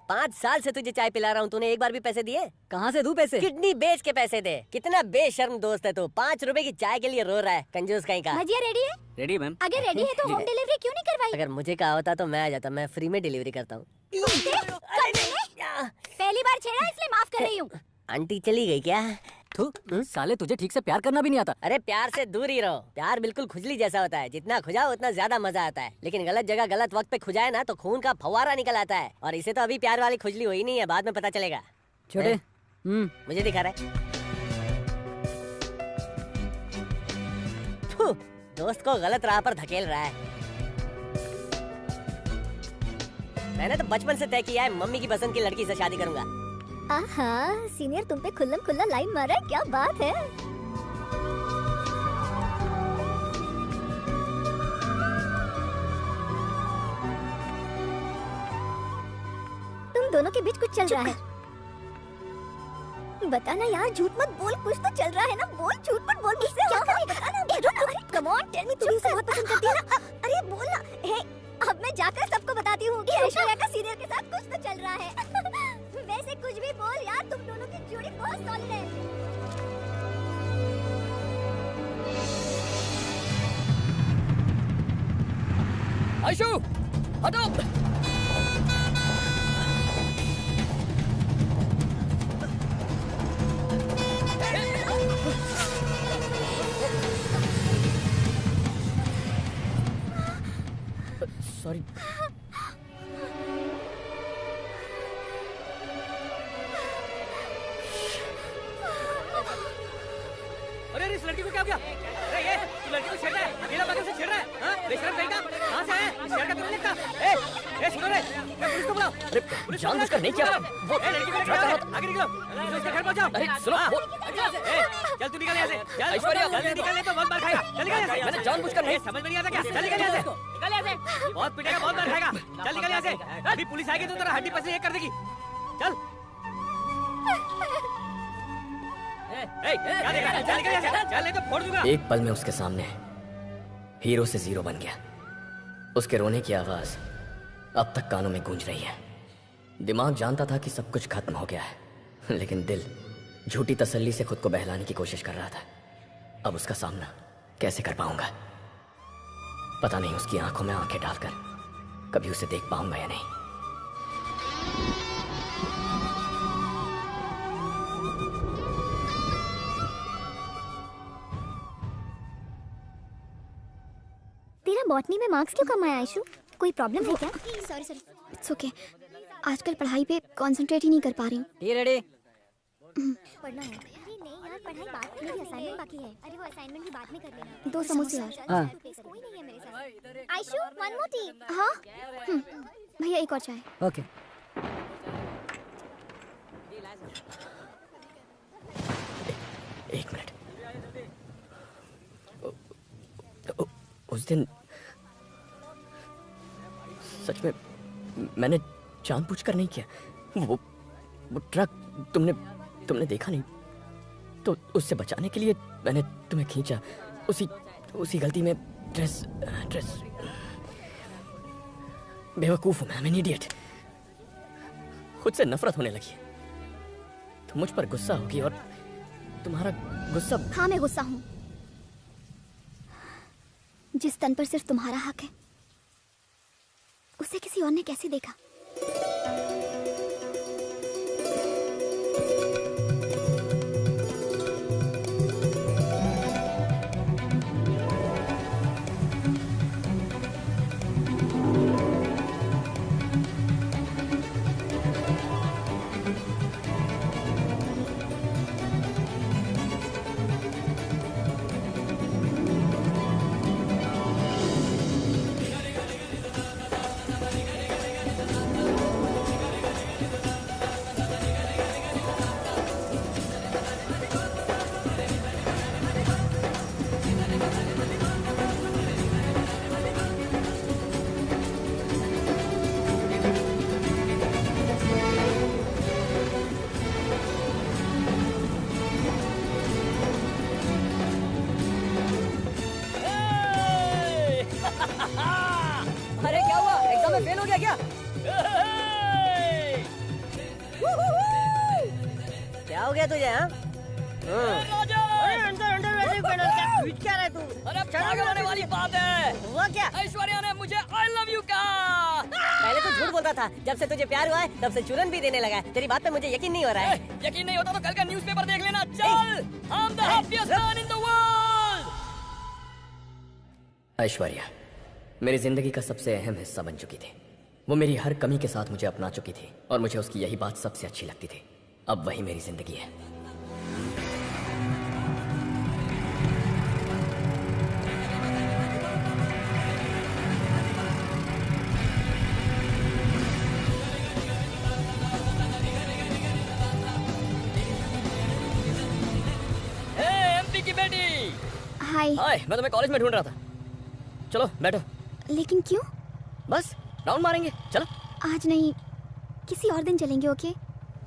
5 साल से तुझे चाय पिला रहा हूँ, तूने एक बार भी पैसे दिए? कहाँ से दूं पैसे? किडनी बेच के पैसे दे। कितना बेशर्म दोस्त है तू। 5 रुपए की चाय के लिए रो रहा है, कंजूस कहीं का। भजिया रेडी है? Ready ma'am. अगर रेडी है तो होम डिलीवरी क्यों नहीं करवाई? अगर मुझे कहा होता तो मैं आ जाता। मैं फ्री में डिलीवरी करता हूँ। पहली बार छेड़ा इसलिए माफ कर रही हूँ। आंटी चली गई क्या? थू, साले तुझे ठीक से प्यार करना भी नहीं आता। अरे प्यार से दूर ही रहो। प्यार बिल्कुल खुजली जैसा होता है, जितना खुजाओ उतना ज्यादा मजा आता है। लेकिन गलत जगह गलत वक्त पे खुजाए ना तो खून का फव्वारा निकल आता है। और इसे तो अभी प्यार वाली खुजली हुई नहीं है, बाद में पता चलेगा। छोटे। मुझे दिखा रहा है। थू, दोस्त को गलत राह पर धकेल रहा है। मैंने तो बचपन से तय किया है मम्मी की पसंद की लड़की से शादी करूंगा। आहा, सीनियर तुम पे खुल्लम खुल्ला लाइन मारा है, क्या बात है। तुम दोनों के बीच कुछ चल रहा है। बताना यार, झूठ मत बोल। कुछ तो चल रहा है ना, बोल। झूठ मत बोल मुझसे। क्या करें बताना। कम ऑन टेल मी, तुम उसे बहुत पसंद करती है ना। अरे बोल ना। हे, अब मैं जाकर सबको बताती हूँ कि ऐश्वर्या का सीनियर के साथ कुछ तो चल रहा है। वैसे कुछ भी बोल यार, तुम दोनों की जोड़ी बहुत सॉलिड है। आयशु, हटो। सॉरी। अरे इस लड़की को क्या हो गया? अरे ये तू लड़की को छेड़ रहा है, अकेला बगल से छेड़ रहा है। हाँ, बेशरम कहीं का। कहाँ से है? शहर का तुमने देखा? ए सुनो रे, मैं पुलिस को बुलाओ। अरे जानबूझकर नहीं किया। वो लड़की को लेकर आओ, आगे निकलो। उसके घर पहुंचाओ। अरे सुनो, वो चल तू निकल यहाँ से। चल ऐश्वर्या, जल्दी निकल, नहीं तो बहुत मार खाएगा। चल निकल यहाँ से। मैंने जानबूझकर नहीं। समझ में नहीं आता क्या? चल निकल यहाँ से। निकल यहाँ से। बहुत पिटेगा, बहुत मार खाएगा। चल निकल यहाँ से। अभी पुलिस आएगी तो तेरा हड्डी पसली एक कर देगी। चल। क्या देखा? चल निकल यहाँ से। चल नहीं तो फोड़ दूंगा। एक पल में उसके सामने हीरो से जीरो बन गया। उसके रोने की आवाज अब तक कानों में गूंज रही है। दिमाग जानता था कि सब कुछ खत्म हो गया है, लेकिन दिल झूठी तसल्ली से खुद को बहलाने की कोशिश कर रहा था। अब उसका सामना कैसे कर पाऊंगा? पता नहीं उसकी आंखों में आंखें डालकर कभी उसे देख पाऊंगा या नहीं। तेरा बॉटनी में मार्क्स क्यों कम आया आयशु? कोई प्रॉब्लम है क्या? Sorry sorry. It's okay. आजकल पढ़ाई पे कंसंट्रेट ही नहीं कर पा रही हूँ। ये रेडी? पढ़ना है। अरे नहीं यार, पढ़ाई बात मेरी असाइनमेंट बाकी है। अरे वो असाइनमेंट भी बाद में कर लेना। 2 समोसे और। हाँ। कोई नहीं है मेरे साथ। Aishu, one more tea. हाँ। भैया एक और चाय। ओके। एक मिनट। उस दिन सच में मैंने जानबूझकर नहीं किया। वो ट्रक तुमने देखा नहीं तो उससे बचाने के लिए मैंने तुम्हें खींचा। उसी गलती में ड्रेस बेवकूफ हूं मैं, I'm an idiot। खुद से नफरत होने लगी। तुम मुझ पर गुस्सा होगी और तुम्हारा गुस्सा। हाँ मैं गुस्सा हूँ। जिस तन पर सिर्फ तुम्हारा हक है उसे किसी और ने कैसे देखा? अरे क्या हुआ, एग्जाम में फेल हो गया क्या? क्या हो गया तुझे? हाँ क्या रहा तू? अरे पागल होने वाली बात है। हुआ क्या? ऐश्वर्या ने मुझे आई लव यू कहा। पहले तो झूठ बोलता था, जब से तुझे प्यार हुआ है तब से चुरन भी देने लगा है। तेरी बात पे मुझे यकीन नहीं हो रहा है। यकीन नहीं होता तो कल का न्यूज़पेपर देख लेना। चल, I'm the happiest man in the world। Aishwarya मेरी जिंदगी का सबसे अहम हिस्सा बन चुकी थी। वो मेरी हर कमी के साथ मुझे अपना चुकी थी और मुझे उसकी यही बात सबसे अच्छी लगती थी। अब वही मेरी जिंदगी है। एमपी की बेटी। हाय। हाय, मैं तुम्हें कॉलेज में ढूंढ रहा था। चलो बैठो। लेकिन क्यों? बस राउंड मारेंगे, चलो। आज नहीं, किसी और दिन चलेंगे। ओके?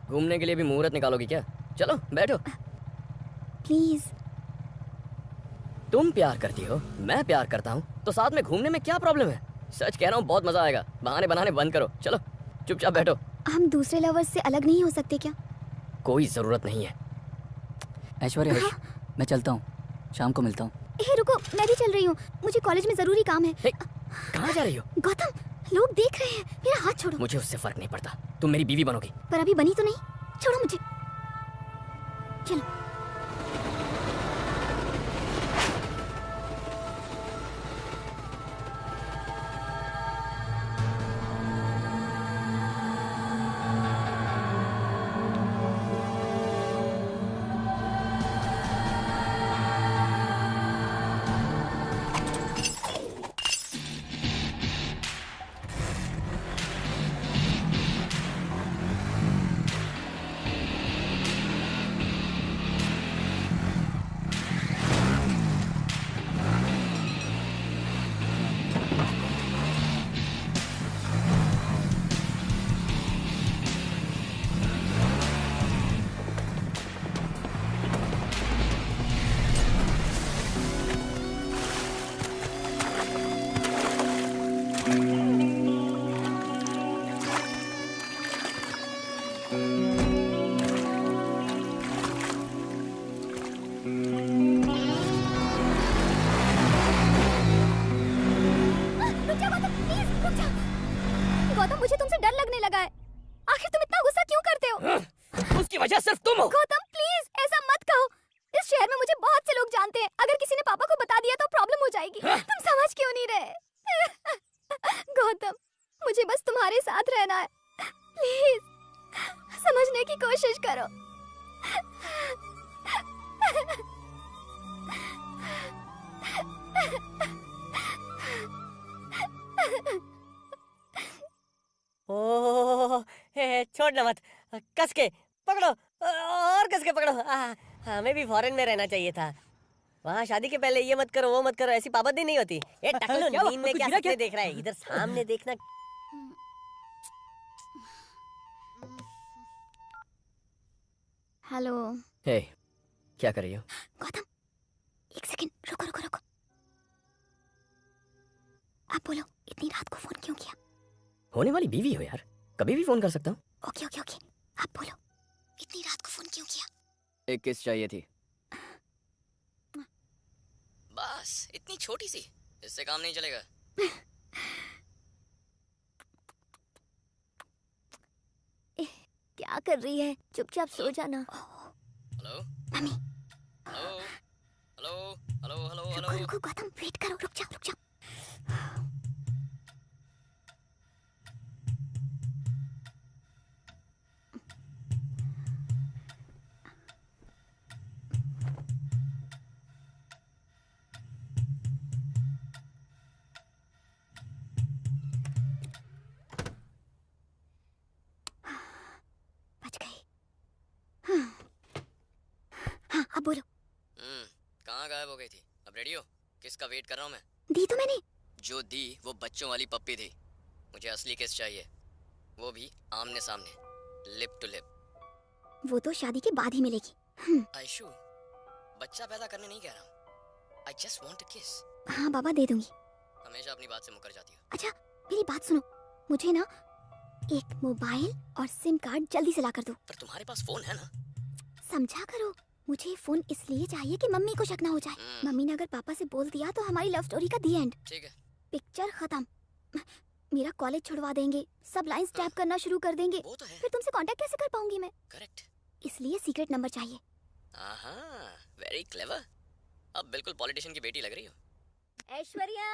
घूमने के लिए भी मुहूर्त निकालोगी क्या? चलो बैठो। प्लीज। तुम प्यार करती हो, मैं प्यार करता हूँ, तो साथ में घूमने में क्या प्रॉब्लम है? सच कह रहा हूँ, बहुत मजा आएगा। बहाने बनाने बंद करो, चलो चुपचाप बैठो। हम दूसरे लवर्स से अलग नहीं हो सकते क्या? कोई जरूरत नहीं है। ऐश्वर्या, मैं चलता हूँ, शाम को मिलता हूँ। रुको, मैं भी चल रही हूँ, मुझे कॉलेज में जरूरी काम है। कहाँ जा रही हो? गौतम, लोग देख रहे हैं, मेरा हाथ छोड़ो। मुझे उससे फर्क नहीं पड़ता, तुम मेरी बीवी बनोगी। पर अभी बनी तो नहीं, छोड़ो मुझे। चलो। गौतम, मुझे तुमसे डर लगने लगा है। आखिर तुम इतना गुस्सा क्यों करते हो? उसकी वजह सिर्फ तुम हो। गौतम प्लीज ऐसा मत कहो। इस शहर में मुझे बहुत से लोग जानते हैं। अगर किसी ने पापा को बता दिया तो प्रॉब्लम हो जाएगी। तुम समझ क्यों नहीं रहे? गौतम, मुझे बस तुम्हारे साथ रहना है। प्लीज समझने की कोशिश करो। ओह, छोड़ना मत, कस के पकड़ो और कस के पकड़ो। हमें भी फॉरेन में रहना चाहिए था। वहाँ शादी के पहले ये मत करो वो मत करो, ऐसी पाबंदी नहीं होती। ये टकलू नींद में क्या सपने देख रहा है? इधर सामने देखना। हेलो। हे, क्या कर रही हो? गौतम, एक सेकंड, रुको रुको रुको। आप बोलो, इतनी रात को फोन क्यों किया? होने वाली बीवी हो यार, कभी भी फोन कर सकता हूँ। ओके ओके ओके, आप बोलो, इतनी रात को फोन क्यों किया? एक किस चाहिए थी। बस इतनी छोटी सी, इससे काम नहीं चलेगा। क्या कर रही है? चुपचाप सो जाना। Hello mummy. Hello hello hello hello रुको हेलो। रुको गौतम, वेट करो, रुक जा रुक जा। बच गई। हाँ अब बोलो। कहाँ गायब हो गई थी? अब रेडी हो? किसका वेट कर रहा हूँ मैं? दी तो मैंने। जो दी वो बच्चों वाली पप्पी थी। मुझे असली किस चाहिए, वो भी आमने सामने, लिप टू लिप। वो तो शादी के बाद ही मिलेगी। आयशु, बच्चा पैदा करने नहीं कह रहा हूँ। I just want a kiss। हाँ बाबा, दे दूंगी। हमेशा अपनी बात से मुकर जाती हो। अच्छा मेरी बात सुनो, मुझे ना एक मोबाइल और सिम कार्ड जल्दी से ला कर दो। पर तुम्हारे पास फोन है ना? समझा करो, मुझे फोन इसलिए चाहिए कि मम्मी को शक ना हो जाए। मम्मी ने अगर पापा से बोल दिया तो हमारी लव स्टोरी का दी एंड। ठीक है। पिक्चर खत्म। मेरा कॉलेज छुड़वा देंगे, सब लाइंस टैप करना शुरू कर देंगे। वो तो है। फिर तुमसे कांटेक्ट कैसे कर पाऊंगी मैं? करेक्ट। इसलिए सीक्रेट नंबर चाहिए। Very clever. अब बिल्कुल पॉलिटिशियन की बेटी लग रही हो। ऐश्वर्या,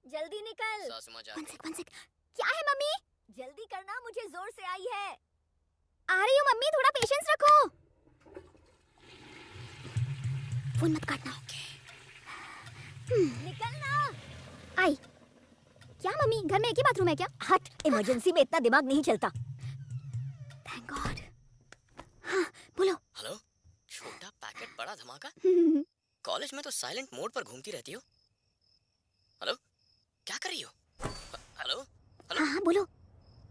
जल्दी निकल। सासू माँ जा वन रही सेक वन सेक। क्या है मम्मी? जल्दी करना, मुझे जोर से आई है। आ रही हूँ मम्मी, थोड़ा पेशेंस रखो। फोन मत काटना। निकलना। आई। क्या मम्मी, घर में एक ही बाथरूम है क्या? हट, इमरजेंसी में इतना दिमाग नहीं चलता। Thank God. हाँ बोलो। हेलो, छोटा पैकेट बड़ा धमाका। कॉलेज में तो साइलेंट मोड पर घूमती रहती हो। हेलो, क्या कर रही हो? Hello hello. हाँ हाँ बोलो।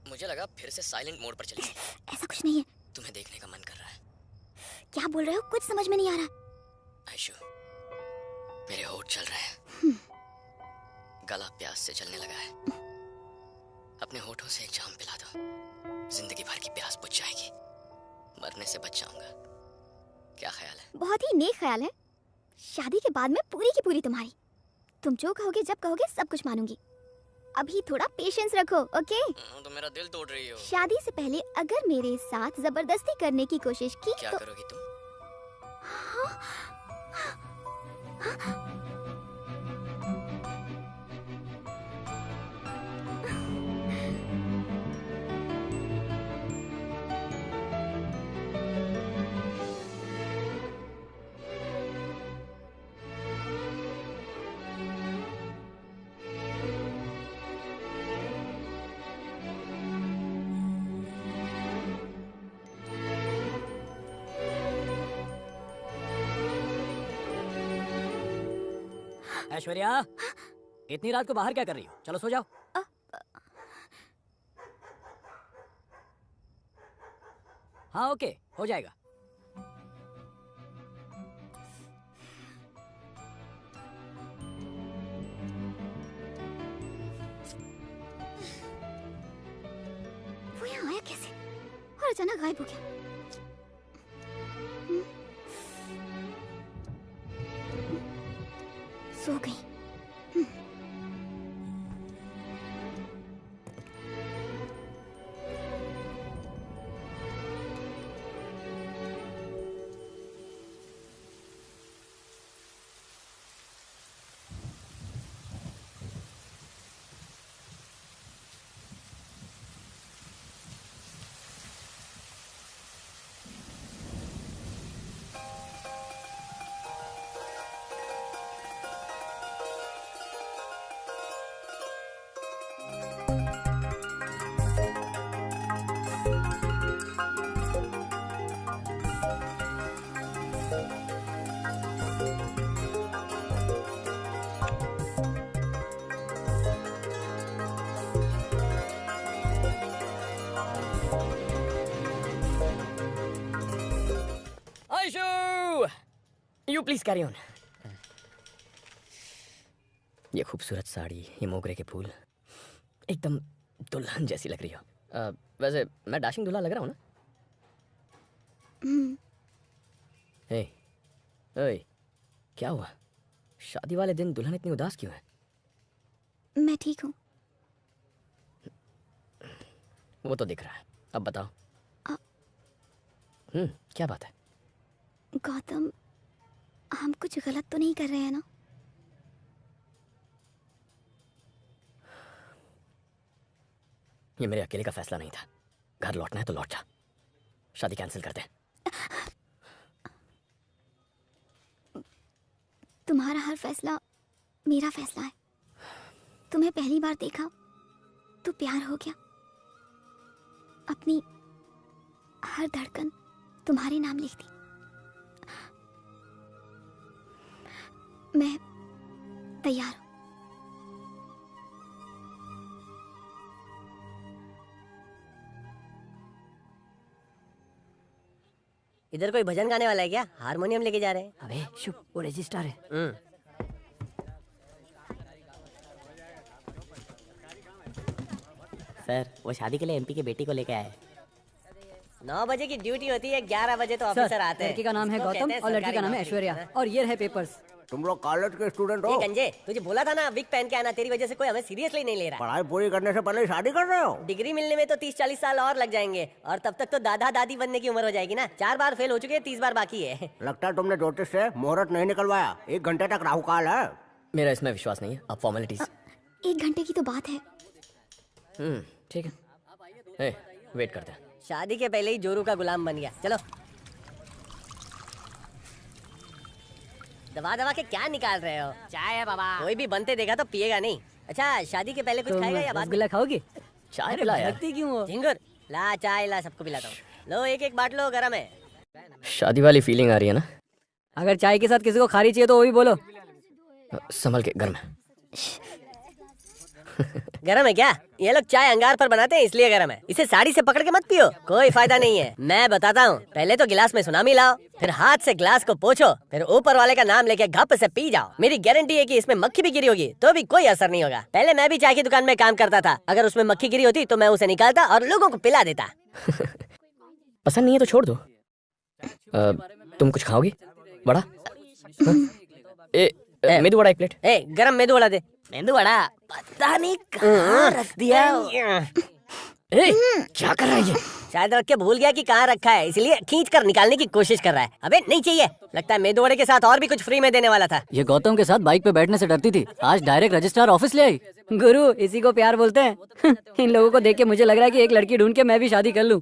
मुझे लगा फिर से साइलेंट मोड पर चली गई। ऐसा कुछ नहीं है। तुम्हें देखने का मन कर रहा है। क्या बोल रहे हो? कुछ समझ में नहीं आ रहा। आयशु, मेरे होठ चल रहे हैं। गला प्यास से चलने लगा है। अपने होठों से एक जाम पिला दो, जिंदगी भर की प्यास बुझ जाएगी। मरने से बच जाऊंगा। क्या ख्याल है? बहुत ही नेक ख्याल है। शादी के बाद में पूरी की पूरी तुम्हारी। तुम जो कहोगे जब कहोगे सब कुछ मानूंगी। अभी थोड़ा पेशेंस रखो, ओके? तो मेरा दिल तोड़ रही हो। शादी से पहले अगर मेरे साथ जबरदस्ती करने की कोशिश की क्या तो... करोगी तुम? ऐश्वर्या, इतनी रात को बाहर क्या कर रही हो? चलो सो जाओ। हाँ ओके, हो जाएगा। वो यहाँ आया कैसे और अचानक गायब हो गया? सो गई। Please carry on. ये खूबसूरत साड़ी, ये मोगरे के फूल, एकदम दुल्हन जैसी लग रही हो। वैसे मैं डैशिंग दूल्हा लग रहा हूँ ना? हे, ओए, क्या हुआ? शादी वाले दिन दुल्हन इतनी उदास क्यों है? मैं ठीक हूँ। वो तो दिख रहा है। अब बताओ। क्या बात है? गौतम, हम कुछ गलत तो नहीं कर रहे हैं ना? ये मेरे अकेले का फैसला नहीं था। घर लौटना है तो लौट जा। शादी कैंसिल कर दे। तुम्हारा हर फैसला मेरा फैसला है। तुम्हें पहली बार देखा तो प्यार हो गया। अपनी हर धड़कन तुम्हारे नाम लिख दी। मैं तैयार हूं। इधर कोई भजन गाने वाला है क्या? हारमोनियम लेके जा रहे हैं। अबे शुभ, वो रजिस्टर है। सर, वो शादी के लिए एमपी के बेटी को लेके आए। 9 बजे की ड्यूटी होती है, 11 बजे तो ऑफिसर आते हैं। लड़की का नाम है इसको गौतम कहते हैं और लड़की का सरकारी नाम है नौकरी। ऐश्वर्या। और ये है पेपर्स। तुम लोग कॉलेज के स्टूडेंट ये हो? गंजे, तुझे बोला था ना विग पहन के आना, तेरी वजह से कोई हमें सीरियसली नहीं ले रहा। पढ़ाई पूरी करने से पहले शादी कर रहे हो? डिग्री मिलने में तो 30-40 साल और लग जाएंगे, और तब तक तो दादा दादी बनने की उम्र हो जाएगी ना। 4 बार फेल हो चुके हैं, 30 बार बाकी है। लगता है तुमने ज्योतिष से मुहूर्त नहीं निकलवाया। 1 घंटे तक राहु काल है। मेरा इसमें विश्वास नहीं है। अब फॉर्मेलिटीज। 1 घंटे की तो बात है। ठीक है। ए, वेट करते हैं। शादी के पहले ही जोरू का गुलाम बन गया। चलो दबा दबा के क्या निकाल रहे हो? चाय है बाबा। कोई भी बनते देखा तो पिएगा नहीं। अच्छा, शादी के पहले कुछ खाएगा या बाद में? रसगुल्ला खाओगे? चाय पिला यार। भटकती क्यों हो? झिंगुर ला, चाय ला, सबको पिलाता हूँ। लो एक बांट लो, गरम है। शादी वाली फीलिंग आ रही है ना? अगर चाय के साथ किसी को खारी चाहिए तो वो भी बोलो। संभल के, गर्म है। गरम है क्या? ये लोग चाय अंगार पर बनाते हैं इसलिए गरम है। इसे साड़ी से पकड़ के मत पियो, कोई फायदा नहीं है। मैं बताता हूँ, पहले तो गिलास में सुनामी लाओ, फिर हाथ से गिलास को पोंछो, फिर ऊपर वाले का नाम लेके घप से पी जाओ। मेरी गारंटी है कि इसमें मक्खी भी गिरी होगी तो भी कोई असर नहीं होगा। पहले मैं भी चाय की दुकान में काम करता था। अगर उसमें मक्खी गिरी होती तो मैं उसे निकालता और लोगों को पिला देता। पसंद नहीं है तो छोड़ दो। तुम कुछ खाओगी? वड़ा? मेदू वड़ा 1 प्लेट। गरम मेदू वड़ा दे। मेदू वड़ा पता नहीं कहाँ रख दिया। क्या कर रहा है ये? शायद रख के भूल गया कि कहाँ रखा है, इसलिए खींच कर निकालने की कोशिश कर रहा है। अबे नहीं चाहिए। लगता है मेदू वड़े के साथ और भी कुछ फ्री में देने वाला था। ये गौतम के साथ बाइक पे बैठने से डरती थी, आज डायरेक्ट रजिस्ट्रार ऑफिस ले आई। गुरु, इसी को प्यार बोलते हैं। इन लोगों को देख के मुझे लग रहा है कि एक लड़की ढूंढ के मैं भी शादी कर लूं।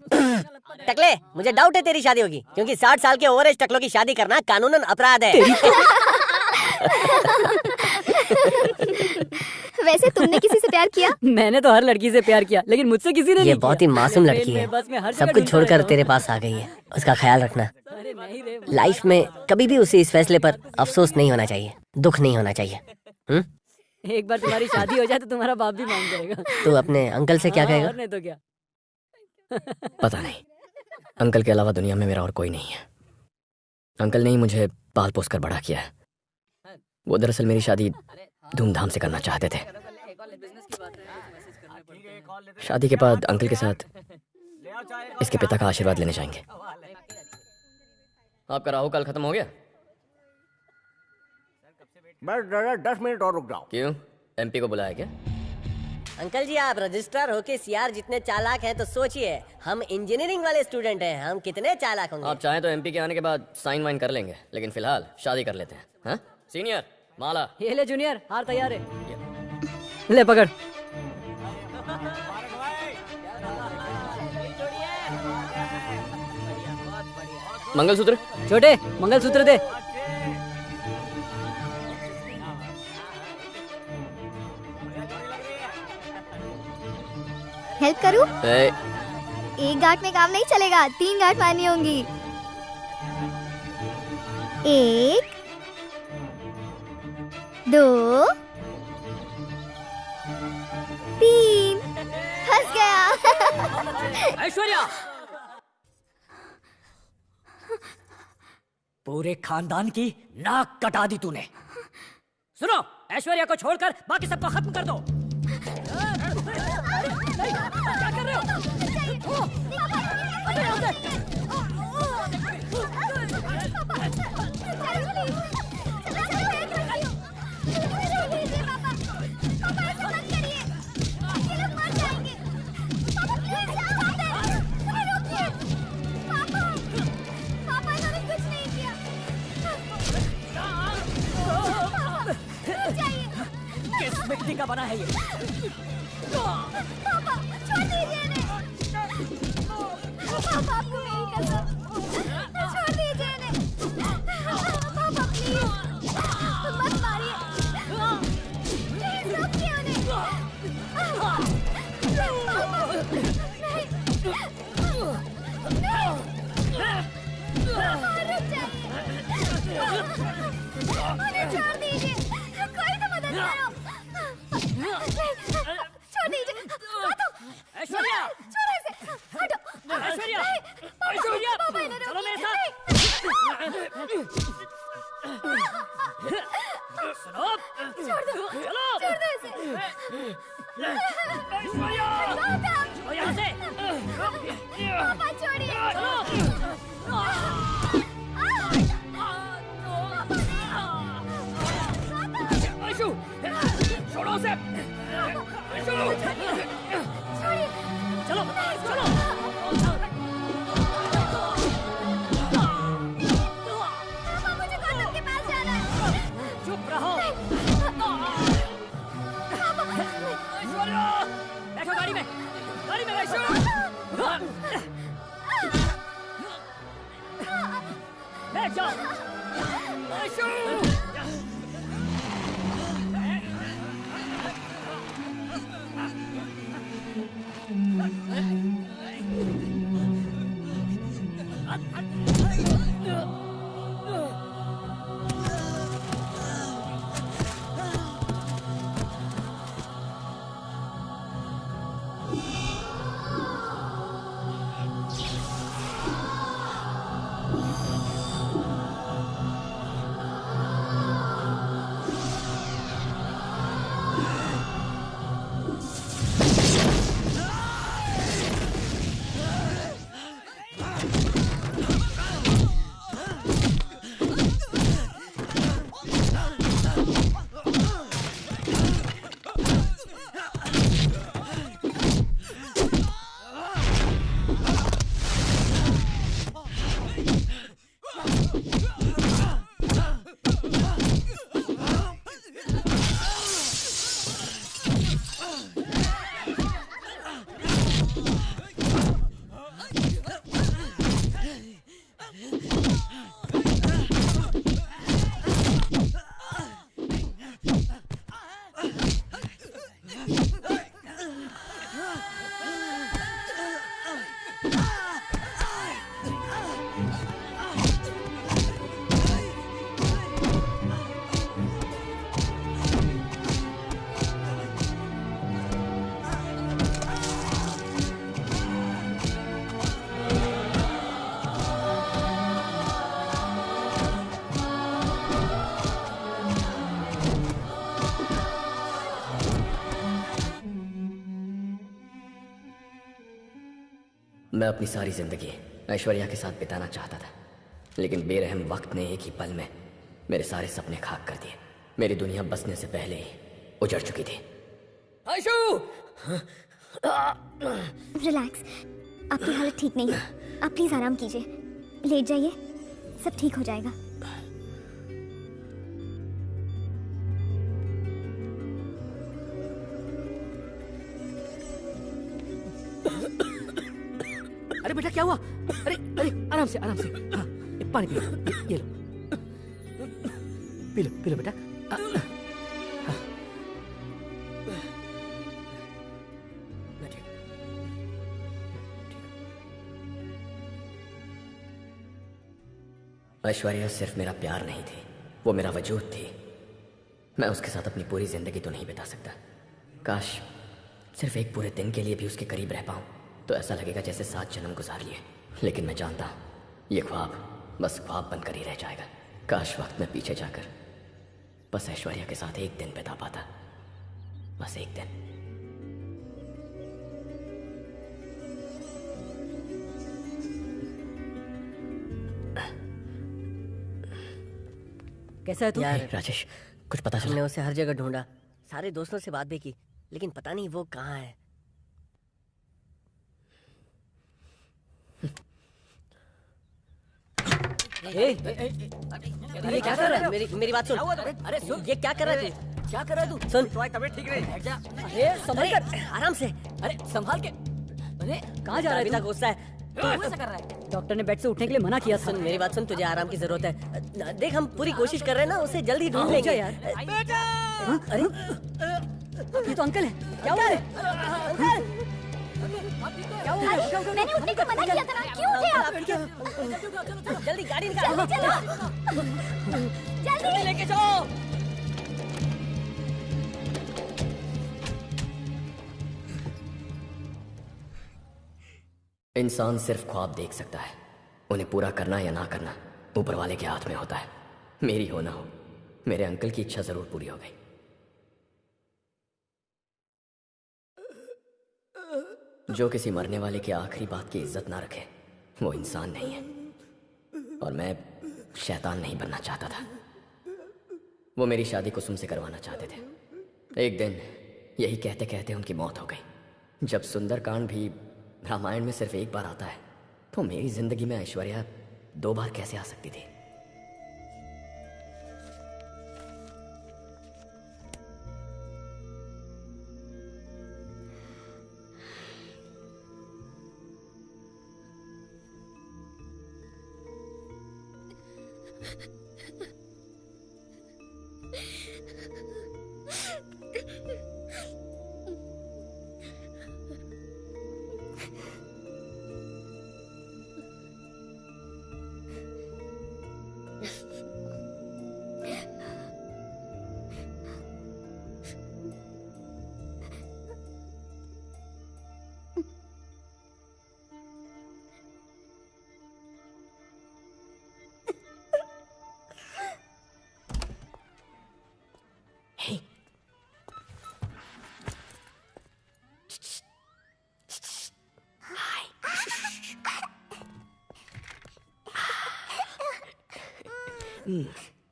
टकले, मुझे डाउट है तेरी शादी होगी, क्योंकि 60 साल के ओवर एज टकलों की शादी करना कानूनन अपराध है। वैसे तुमने किसी से प्यार किया? मैंने तो हर लड़की से प्यार किया, लेकिन मुझसे किसी ने ये नहीं बहुत ही किया। मासूम लड़की रेलवे, है, बस में हर सब जगह कुछ ढूंढता छोड़कर रहता हूँ। तेरे पास आ गई है। उसका ख्याल रखना। अरे नहीं रे। लाइफ में कभी भी उसे इस फैसले पर अफसोस नहीं होना चाहिए, दुख नहीं होना चाहिए। एक बार तुम्हारी शादी हो जाए तो तुम्हारा बाप भी मान जाएगा। तू अपने अंकल से क्या हाँ, कहेगा? और नहीं तो क्या। पता नहीं। अंकल के अलावा दुनिया में मेरा और कोई नहीं है। अंकल ने ही मुझे पाल पोस कर बड़ा किया है। वो दरअसल मेरी शादी धूमधाम से करना चाहते थे। शादी के बाद अंकल के साथ इसके पिता का आशीर्वाद लेने जाएंगे। आपका राहु काल खत्म हो गया? बस 10 मिनट और रुक जाओ। क्यों? एमपी को बुलाया क्या? अंकल जी, आप रजिस्ट्रार होके सीआर जितने चालाक हैं तो सोचिए, हम इंजीनियरिंग वाले स्टूडेंट हैं, हम कितने चालाक होंगे। आप चाहें तो एमपी के आने के बाद साइन वाइन कर लेंगे, लेकिन फिलहाल शादी कर लेते हैं। हाँ? सीनियर माला। ये ले जूनियर, हार तैयार है। ले पकड़। मंगलसूत्र। छोटे, मंगलसूत्र दे। हेल्प करूं? ए, 1 गांठ में काम नहीं चलेगा, 3 गांठ मारनी होंगी। 1 2 3। फंस गया। ऐश्वर्या, पूरे खानदान की नाक कटा दी तूने। सुनो, ऐश्वर्या को छोड़कर बाकी सबको खत्म कर दो। क्या कर रहे हो? किस मिट्टी का बना है ये? पापा छोड़ दीजिए इन्हें। पापा आपको मेरी कसम, छोड़ दीजिए इन्हें। पापा प्लीज मत मारिए, प्लीज रोकिए उन्हें। पापा नहीं, पापा रुक जाइए, उन्हें छोड़ दीजिए, कोई तो मदद करो। छोड़ दीजिए, हटो। ऐश्वर्या! छोड़ो इसे, हटो। ऐश्वर्या! नहीं, पापा, ऐश्वर्या! पापा इन्हें चलो मेरे रोकिए। सुनो, छोड़ दो, चलो। छोड़ दो इसे। ऐश्वर्या! गौतम, चलो यहाँ से। पापा छोड़िए। ऐशु! छोड़ो उसे! ऐशु! छोड़िए। चलो, चलो! पापा मुझे गौतम के पास जाना है। चुप रहो! ऐश्वर्या! बैठो गाड़ी में! गाड़ी में ऐशु! बैठ जाओ! ऐशु! मैं अपनी सारी जिंदगी ऐश्वर्या के साथ बिताना चाहता था, लेकिन बेरहम वक्त ने एक ही पल में मेरे सारे सपने खाक कर दिए। मेरी दुनिया बसने से पहले ही उजड़ चुकी थी। ऐशु! रिलैक्स, आपकी हालत ठीक नहीं है। आप प्लीज आराम कीजिए, लेट जाइए, सब ठीक हो जाएगा। अरे बेटा क्या हुआ? अरे अरे आराम से हाँ, पानी पी लो, ये लो, पी लो बेटा। हाँ। ऐश्वर्या सिर्फ मेरा प्यार नहीं थी, वो मेरा वजूद थी। मैं उसके साथ अपनी पूरी जिंदगी तो नहीं बिता सकता। काश सिर्फ एक पूरे दिन के लिए भी उसके करीब रह पाऊं, तो ऐसा लगेगा जैसे 7 जन्म गुजार लिए। लेकिन मैं जानता हूं ये ख्वाब बस ख्वाब बनकर ही रह जाएगा। काश वक्त में पीछे जाकर बस ऐश्वर्या के साथ एक दिन बिता पाता, बस एक दिन। कैसा है तू? यार राजेश, कुछ पता हमने चला? उसे हर जगह ढूंढा, सारे दोस्तों से बात भी की, लेकिन पता नहीं वो कहाँ है। अरे क्या कर रहा है? मेरी बात सुन। अरे सुन, ये क्या कर रहा है तू? क्या कर रहा है तू? सुन, तबीयत ठीक नहीं। बैठ जा। अरे संभल कर, आराम से। अरे संभाल के। अरे कहाँ जा रहा है अभी तक तू? गुस्सा है। तू ऐसा कर रहा है? डॉक्टर ने बेड से उठने के लिए मना किया था। सुन मेरी बात सुन, तुझे आराम की जरूरत है। देख हम पूरी कोशिश कर रहे हैं ना, उसे जल्दी ढूंढ हाँ, लेंगे यार। हाँ, अरे ये तो अंकल है। क्या हुआ है? क्या हुआ है? मैंने उठने को मना किया था ना, क्यों थे आप? जल्दी गाड़ी निकाल। जल्दी लेके जाओ। इंसान सिर्फ ख्वाब देख सकता है, उन्हें पूरा करना या ना करना ऊपर वाले के हाथ में होता है। मेरी हो ना हो, मेरे अंकल की इच्छा जरूर पूरी हो गई। जो किसी मरने वाले की आखिरी बात की इज्जत ना रखे वो इंसान नहीं है, और मैं शैतान नहीं बनना चाहता था। वो मेरी शादी कुसुम से करवाना चाहते थे। एक दिन यही कहते कहते उनकी मौत हो गई। जब सुंदरकांड भी रामायण में सिर्फ एक बार आता है, तो मेरी जिंदगी में ऐश्वर्या 2 बार कैसे आ सकती थी?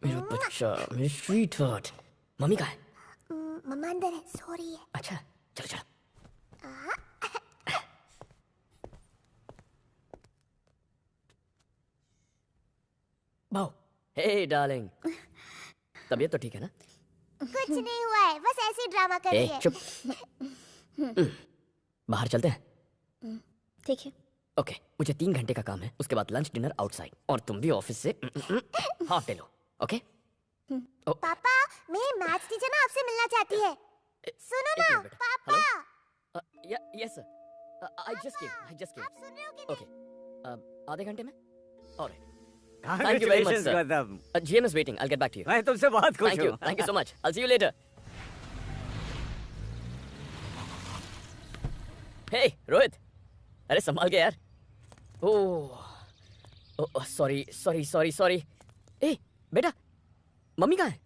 मेरा बच्चा, मेरी स्वीट हार्ट। मम्मी कहाँ है? मम्मा अंदर है, सो रही है। अच्छा चलो चलो। भाऊ, हे डार्लिंग, तबीयत तो ठीक है ना? कुछ नहीं हुआ है, बस ऐसे ही ड्रामा कर रही ए है। चुप। बाहर चलते हैं। ठीक है। ओके, मुझे 3 घंटे का काम है, उसके बाद लंच डिनर आउटसाइड, और तुम भी ऑफिस से हाफ डे लो। ओके? पापा, मेरी मैथ्स टीचर ना आपसे मिलना चाहती है। सुनो ना पापा। Yes sir, I just came. आप सुन रहे हो कि ओके, आधे घंटे में। Alright, Thank you very much, sir. GM is waiting, I'll get back to you. मैं तुमसे बहुत खुश हूँ। Thank you so much, I'll see you later. Hey Rohit, अरे संभाल के यार। Oh sorry. ए बेटा, मम्मी कहाँ है?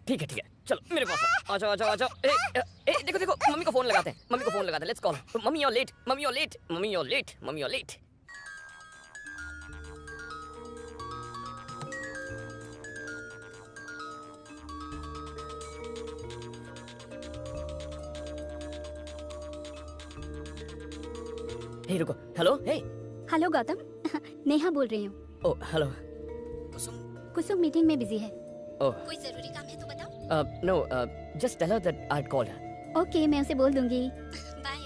ठीक है, चलो मेरे पास आ जाओ। ए देखो मम्मी को फोन लगाते हैं। Let's call. Mummy you're late. Hey रुको, hello, hey. Hello Gautam, Neha बोल रही हूँ। Oh hello. कुसुम मीटिंग में बिजी है। ओह कोई जरूरी काम है तो बताओ। No, just tell her that I'd called her. Okay, मैं उसे बोल दूंगी। बाय।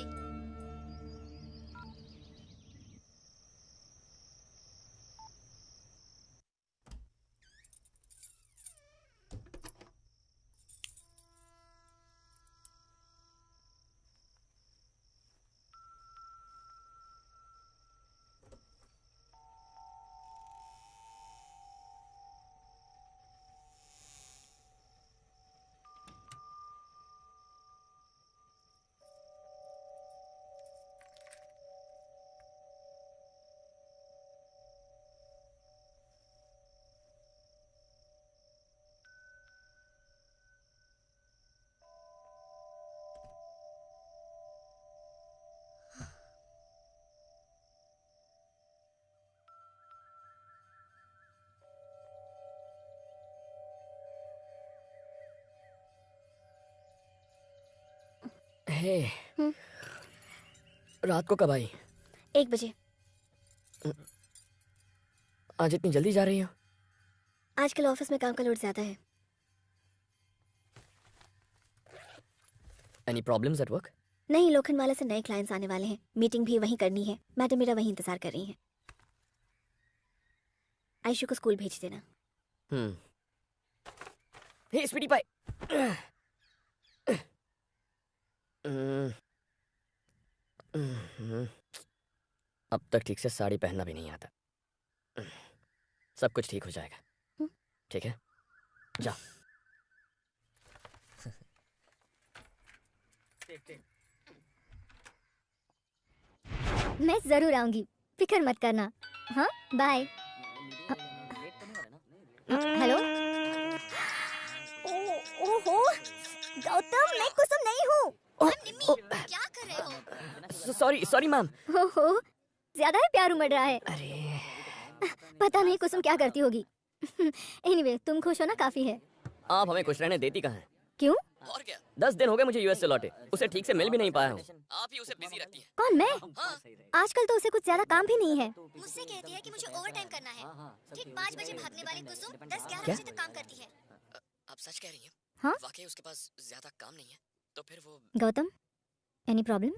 Hey, hmm? रात को कब आई? 1 बजे। आज इतनी जल्दी जा रही हो? आजकल ऑफिस में काम का लोड ज्यादा है। Any problems at work? नहीं, लोखंडवाला से नए क्लाइंट्स आने वाले हैं, मीटिंग भी वहीं करनी है। मैडम मेरा वहीं इंतजार कर रही हैं। आयशु को स्कूल भेज देना। हे स्वीटी पाई। अब तक ठीक से साड़ी पहनना भी नहीं आता। सब कुछ ठीक हो जाएगा। ठीक है, जा। मैं जरूर आऊंगी, फिक्र मत करना। हाँ, बाय। हेलो। ओहो गौतम, मैं कुसुम नहीं हूँ। क्या कर रहे हो? Sorry ma'am. ओहो, ज्यादा ही प्यार उमड़ रहा है। अरे पता नहीं कुसुम क्या करती होगी। एनीवे, तुम खुश हो ना, काफी है। आप हमें खुश रहने देती कहाँ हैं? क्यों? और क्या, 10 दिन हो गए मुझे यूएस से लौटे, उसे ठीक से मिल भी नहीं पाया हूँ। आप ही उसे बिजी रखती हैं। कौन, मैं? आजकल तो उसे कुछ ज्यादा काम भी नहीं है। मुझसे कहती है कि मुझे ओवरटाइम करना है। ठीक 5 बजे भागने वाली कुसुम 10-11 क्या? बजे तक काम करती है। आप सच कह रही हैं? हाँ? वाकई उसके पास ज्यादा काम नहीं है, तो फिर वो Gautam, any problem?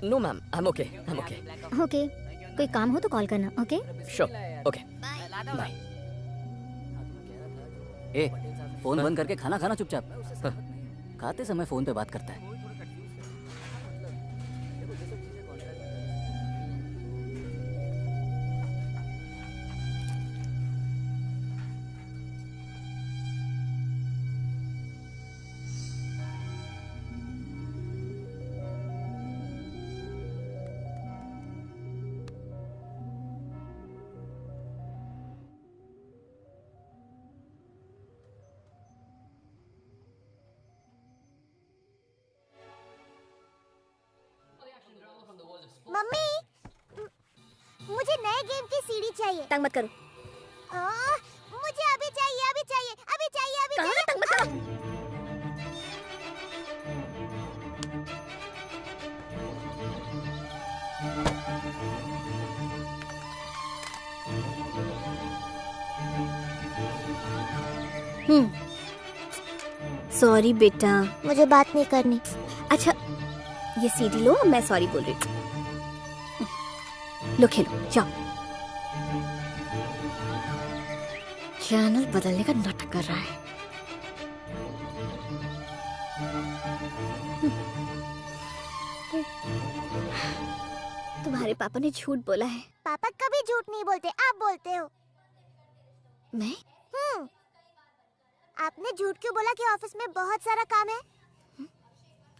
No ma'am, I am okay. Okay, कोई काम हो तो कॉल करना। Okay, sure, okay, bye. Bye. ए, फोन बंद करके खाना खाना चुपचाप। खाते समय फोन पे बात करता है। मम्मी, मुझे नए गेम की सीडी चाहिए। तंग मत करो। मुझे अभी चाहिए, अभी चाहिए, अभी चाहिए, अभी कहाँ चाहिए। तंग मत करो। सॉरी बेटा। मुझे बात नहीं करनी। अच्छा, ये सीडी लो, मैं सॉरी बोल रही हूँ। लो, खेलो, जाओ। चैनल बदलने का नाटक कर रहा है। तुम्हारे पापा ने झूठ बोला है। पापा कभी झूठ नहीं बोलते, आप बोलते हो। मैं? आपने झूठ क्यों बोला कि ऑफिस में बहुत सारा काम है?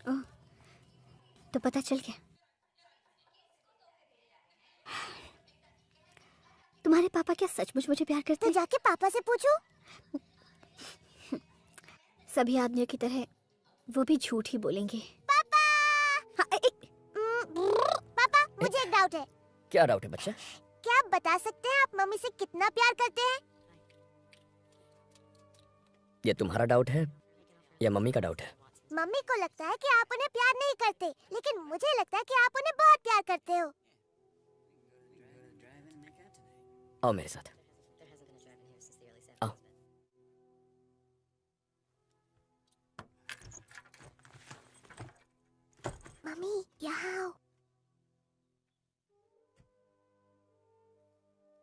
ओह, तो पता चल गया। तुम्हारे पापा क्या सचमुच मुझे प्यार करते तो हैं? जाके पापा से पूछो। सभी आदमियों की तरह वो भी झूठ ही बोलेंगे। पापा! हाँ, पापा, मुझे एक डाउट है। क्या डाउट है बच्चा? क्या आप बता सकते हैं आप मम्मी से कितना प्यार करते हैं? ये तुम्हारा डाउट है या मम्मी का डाउट है? मम्मी को लगता है कि आप उन्हें प्यार नहीं करते, लेकिन मुझे लगता है कि आप उन्हें बहुत प्यार करते हो। आओ मेरे साथ, आओ। मम्मी, यहाँ आओ।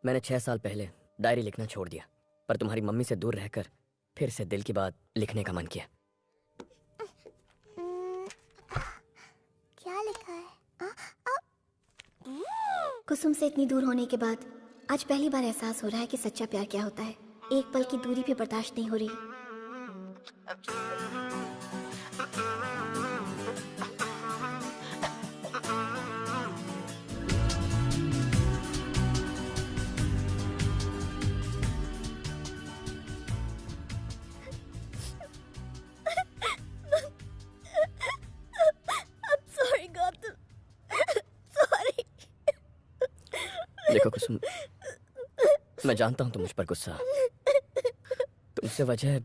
मैंने 6 साल पहले डायरी लिखना छोड़ दिया, पर तुम्हारी मम्मी से दूर रहकर फिर से दिल की बात लिखने का मन किया। क्या लिखा है? कुसुम से इतनी दूर होने के बाद आज पहली बार एहसास हो रहा है कि सच्चा प्यार क्या होता है। एक पल की दूरी भी बर्दाश्त नहीं हो रही। Sorry Gautam, sorry. देखो कुसुम, मैं जानता हूं तुम मुझ पर गुस्सा, तुमसे वजह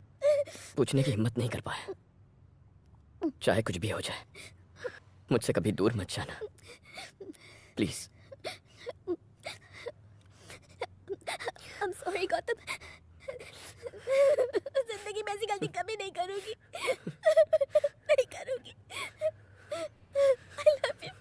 पूछने की हिम्मत नहीं कर पाया, चाहे कुछ भी हो जाए, मुझसे कभी दूर मत जाना, प्लीज। I'm sorry गौतम, जिंदगी में ऐसी गलती कभी नहीं करूंगी, नहीं करूंगी। I love you.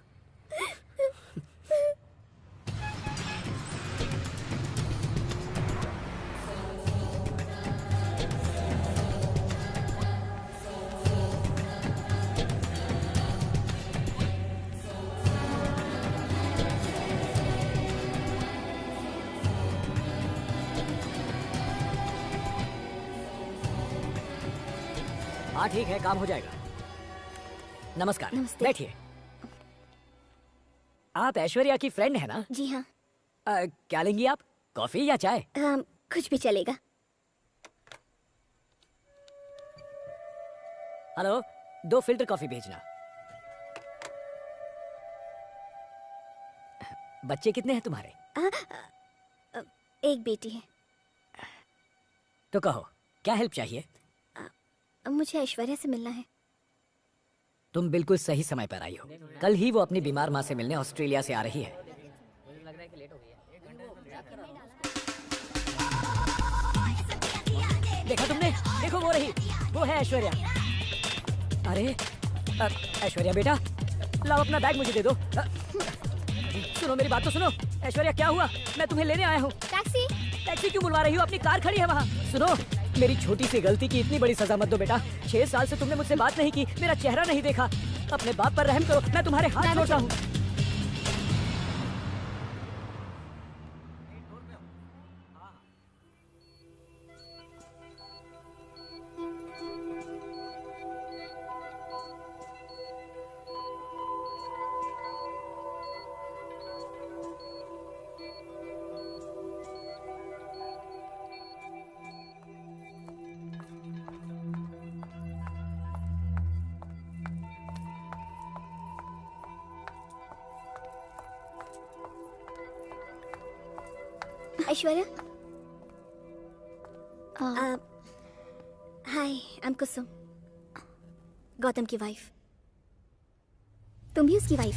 हाँ ठीक है, काम हो जाएगा। नमस्कार। नमस्ते। बैठिए। आप ऐश्वर्या की फ्रेंड है ना? जी हाँ। क्या लेंगी आप, कॉफी या चाय? कुछ भी चलेगा। हेलो, 2 फिल्टर कॉफी भेजना। बच्चे कितने हैं तुम्हारे? एक बेटी है। तो कहो, क्या हेल्प चाहिए? मुझे ऐश्वर्या से मिलना है। तुम बिल्कुल सही समय पर आई हो। कल ही वो अपनी बीमार माँ से मिलने ऑस्ट्रेलिया से आ रही है। देखा तुमने? देखो वो रही, वो है ऐश्वर्या। अरे ऐश्वर्या बेटा, लाओ अपना बैग मुझे दे दो। सुनो मेरी बात तो सुनो। ऐश्वर्या क्या हुआ? मैं तुम्हें लेने आया हूँ। टैक्सी? टैक्सी क्यों बुलवा रही हो? अपनी कार खड़ी है वहाँ। सुनो, मेरी छोटी सी गलती की इतनी बड़ी सजा मत दो बेटा। 6 साल से तुमने मुझसे बात नहीं की, मेरा चेहरा नहीं देखा। अपने बाप पर रहम करो, मैं तुम्हारे हाथ छोड़ता हूँ। ऐश्वर्या? हाय, आई एम कुसुम, गौतम की वाइफ। तुम भी उसकी वाइफ?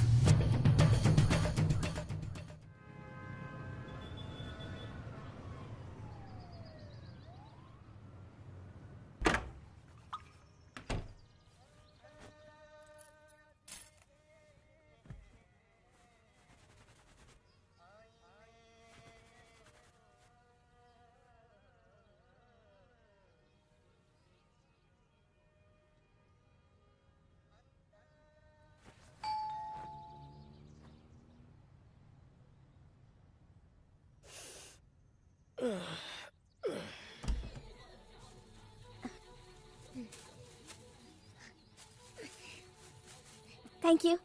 Thank you.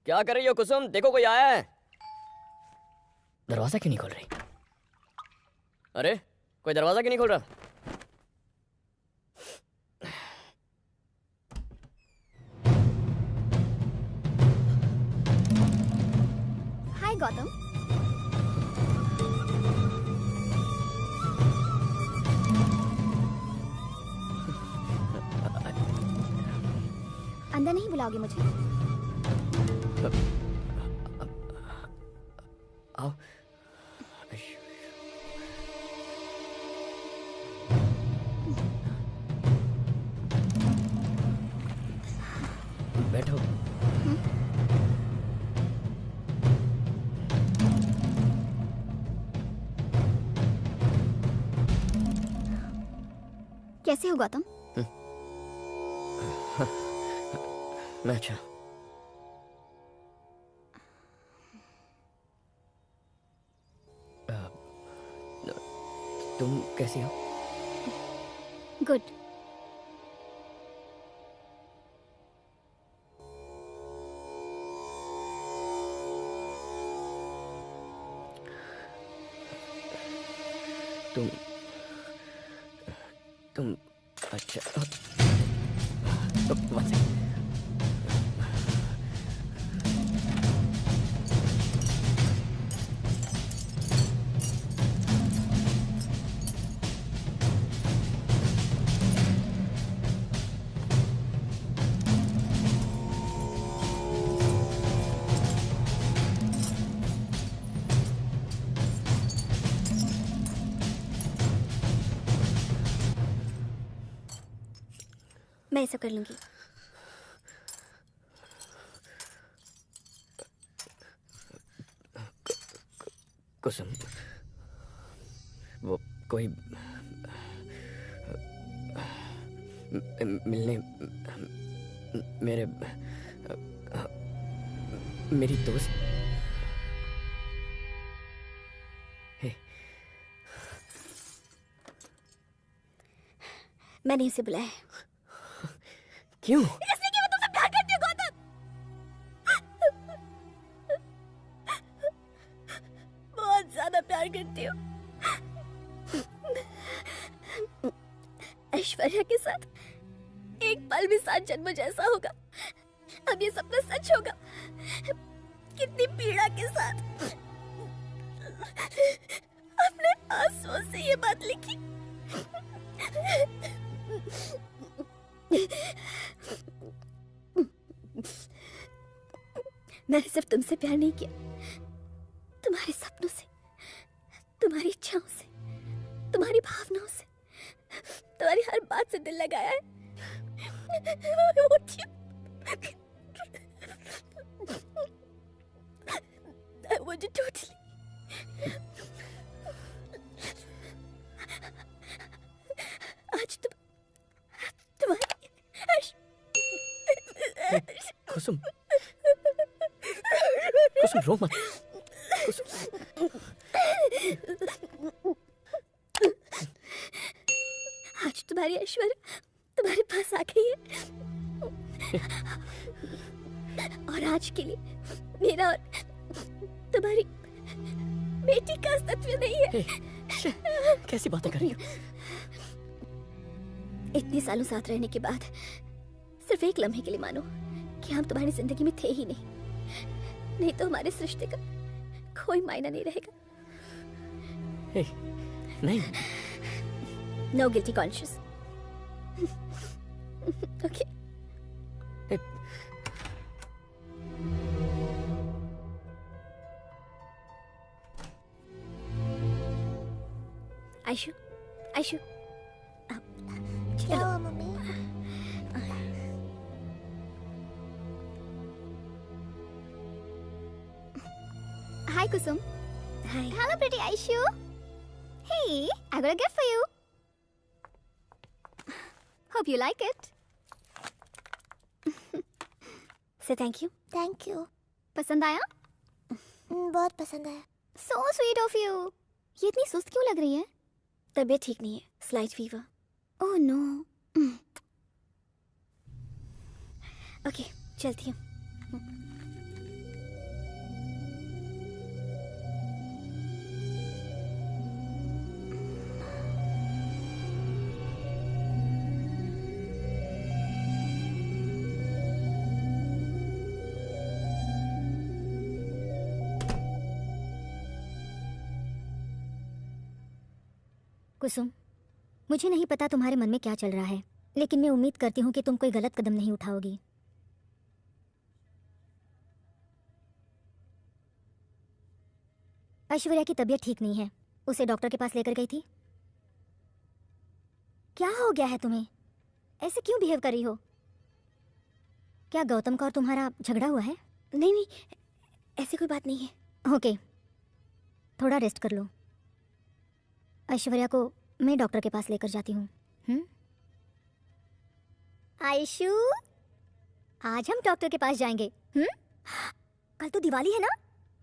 क्या कर रही हो कुसुम? देखो कोई आया है। दरवाजा क्यों नहीं खोल रही? अरे कोई दरवाजा क्यों नहीं खोल रहा? हाय गौतम। अंदर नहीं बुलाओगे मुझे? आओ। बैठो। कैसे हो गौतम? मैं अच्छा। तुम कैसी हो? गुड। तुम अच्छा one second. मैं ऐसा कर लूंगी। कुसुम, वो कोई मिलने मेरी दोस्त है। मैंने इसे बुलाया। क्यों? इसलिए कि मैं तुमसे प्यार करती हूँ गौतम। बहुत ज्यादा प्यार करती हूँ। ऐश्वर्या के साथ एक पल भी 7 जन्मों जैसा होगा। अब ये सपना सच होगा। कितनी पीड़ा के साथ अपने आंसुओं से ये बात लिखी। मैंने सिर्फ तुमसे प्यार नहीं किया, तुम्हारे सपनों से, तुम्हारी इच्छाओं से, तुम्हारी भावनाओं से, तुम्हारी हर बात से दिल लगाया है। मुझे टोटली आज तुम्हारी कुसुम, कुसुम रो मत। आज तुम्हारी ऐश्वर्या तुम्हारे पास आ गई है। और आज के लिए मेरा और तुम्हारी बेटी का अस्तित्व नहीं है। कैसी बातें कर रही हो? इतने सालों साथ रहने के बाद सिर्फ एक लम्हे के लिए मानो कि हम तुम्हारी जिंदगी में थे ही नहीं तो हमारे इस रिश्ते का कोई मायना नहीं रहेगा। नहीं। No guilty conscious. Okay. Ayshu, Ayshu, क्या हुआ मम्मी? Hi Kusum. Hi. Hello pretty Aishu. Hey, I got a gift for you. Hope you like it. Say thank you. Thank you. पसंद आया? बहुत पसंद आया. So sweet of you. ये इतनी सुस्त क्यों लग रही है? तबीयत ठीक नहीं है. Slight fever. Oh no. Okay, चलती हूँ. कुसुम, मुझे नहीं पता तुम्हारे मन में क्या चल रहा है, लेकिन मैं उम्मीद करती हूँ कि तुम कोई गलत कदम नहीं उठाओगी। ऐश्वर्या की तबीयत ठीक नहीं है, उसे डॉक्टर के पास लेकर गई थी। क्या हो गया है तुम्हें? ऐसे क्यों बिहेव कर रही हो? क्या गौतम का और तुम्हारा झगड़ा हुआ है? नहीं नहीं, ऐसी कोई बात नहीं है। ओके, थोड़ा रेस्ट कर लो। ऐश्वर्या को मैं डॉक्टर के पास लेकर जाती हूँ। आयशु, आज हम डॉक्टर के पास जाएंगे। कल तो दिवाली है ना,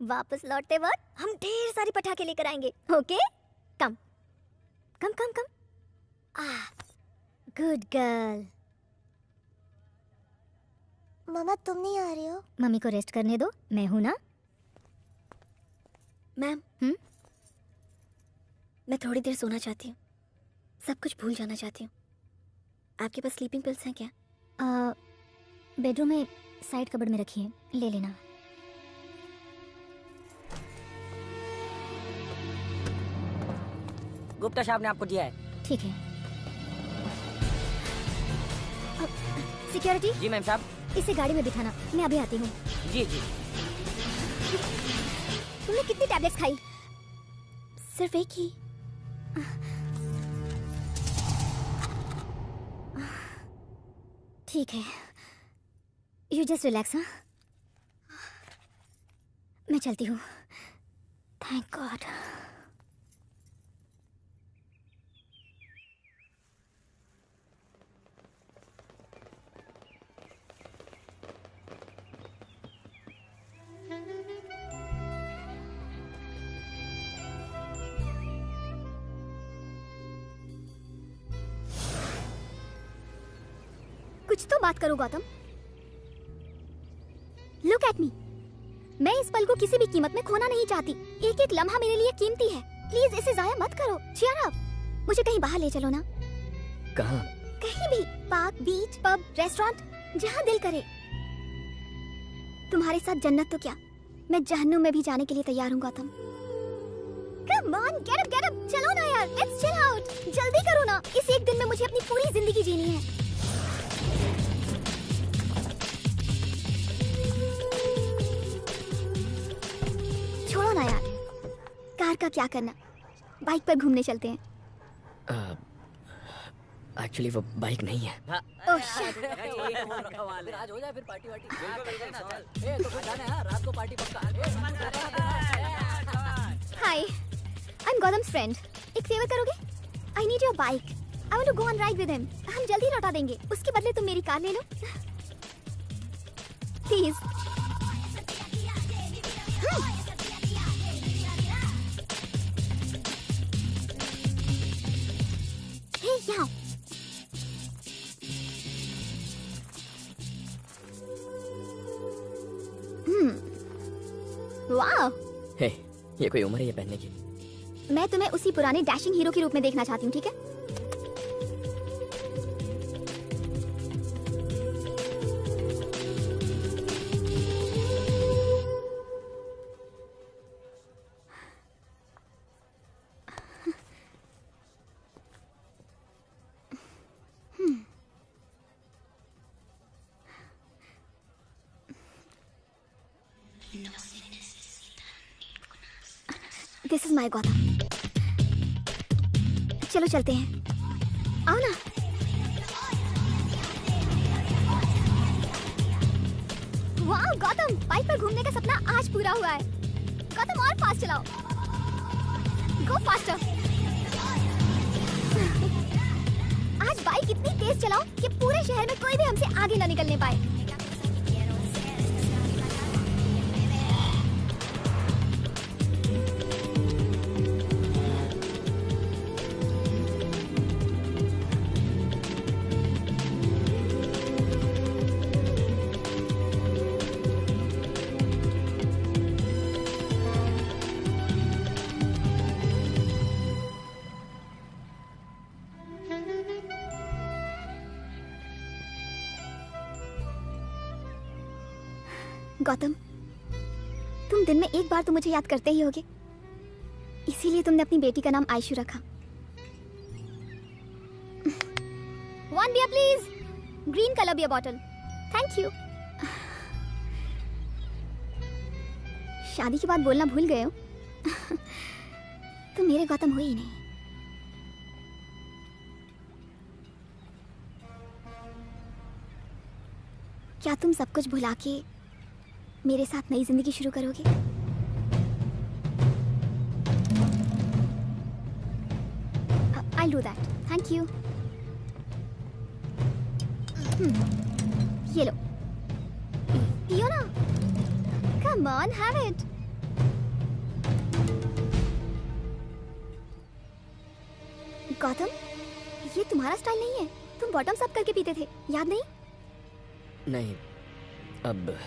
वापस लौटते वक्त हम ढेर सारी पटाखे लेकर आएंगे। Okay, come come come come. Good girl. मामा तुम नहीं आ रही हो? मम्मी को रेस्ट करने दो, मैं हूं ना। मैम, मैं थोड़ी देर सोना चाहती हूँ, सब कुछ भूल जाना चाहती हूँ। आपके पास स्लीपिंग पिल्स हैं क्या? बेडरूम में साइड कबर्ड में रखी है, ले लेना। गुप्ता साहब ने आपको दिया है। ठीक है। सिक्योरिटी, जी मैम साहब। इसे गाड़ी में बिठाना, मैं अभी आती हूँ। जी जी। तुमने कितनी टैबलेट्स खाई? सिर्फ एक ही। ठीक है, यू जस्ट रिलैक्स। हाँ, मैं चलती हूँ। Thank God. कुछ तो बात करो गौतम। लुक एट मी, मैं इस पल को किसी भी कीमत में खोना नहीं चाहती। एक एक लम्हा मेरे लिए कीमती है। प्लीज इसे जाया मत करो। Cheer up. मुझे कहीं बाहर ले चलो ना। कहाँ? कहीं भी, पार्क, बीच, पब, रेस्टोरेंट, जहाँ दिल करे। तुम्हारे साथ जन्नत तो क्या, मैं जहन्नुम में भी जाने के लिए तैयार हूँ Gautam. Come on, get up, चलो ना यार, लेट्स चिल आउट। जल्दी करो ना, इस एक दिन में मुझे अपनी पूरी जिंदगी जीनी है। छोड़ो ना यार, कार का क्या करना, बाइक पर घूमने चलते हैं। एक्चुअली वो बाइक नहीं है। Oh shit. आज हो जाए फिर पार्टी वार्टी। ए तो फिर जाना है रात को पार्टी पक्का। Hi, I am Gautam's friend. एक फेवर करोगे? I need your bike. I want to go on ride with him. हम जल्दी लौटा देंगे, उसके बदले तुम मेरी कार ले लो प्लीज। हे यहाँ। वाह, हे, ये कोई उम्र है ये पहनने की? मैं तुम्हें उसी पुराने डैशिंग हीरो के रूप में देखना चाहती हूँ, ठीक है? This is my Gautam. चलो चलते हैं, आओ ना। वाह गौतम, बाइक पर घूमने का सपना आज पूरा हुआ है। गौतम और फास्ट चलाओ, गो फास्टर। आज बाइक इतनी तेज चलाओ कि पूरे शहर में कोई भी हमसे आगे ना निकलने पाए। गौतम, तुम दिन में एक बार तो मुझे याद करते ही होगे, इसीलिए तुमने अपनी बेटी का नाम आयशु रखा। One beer please, green colour beer bottle, thank you. शादी के बाद बोलना भूल गए हो। तुम मेरे गौतम हो ही नहीं। क्या तुम सब कुछ भुला के मेरे साथ नई जिंदगी शुरू करोगे? I'll do that. Thank you. ये लो, पियो ना। Come on, have it. Gautam, ये तुम्हारा स्टाइल नहीं है। तुम बॉटम्स अप करके पीते थे, याद नहीं? नहीं, अब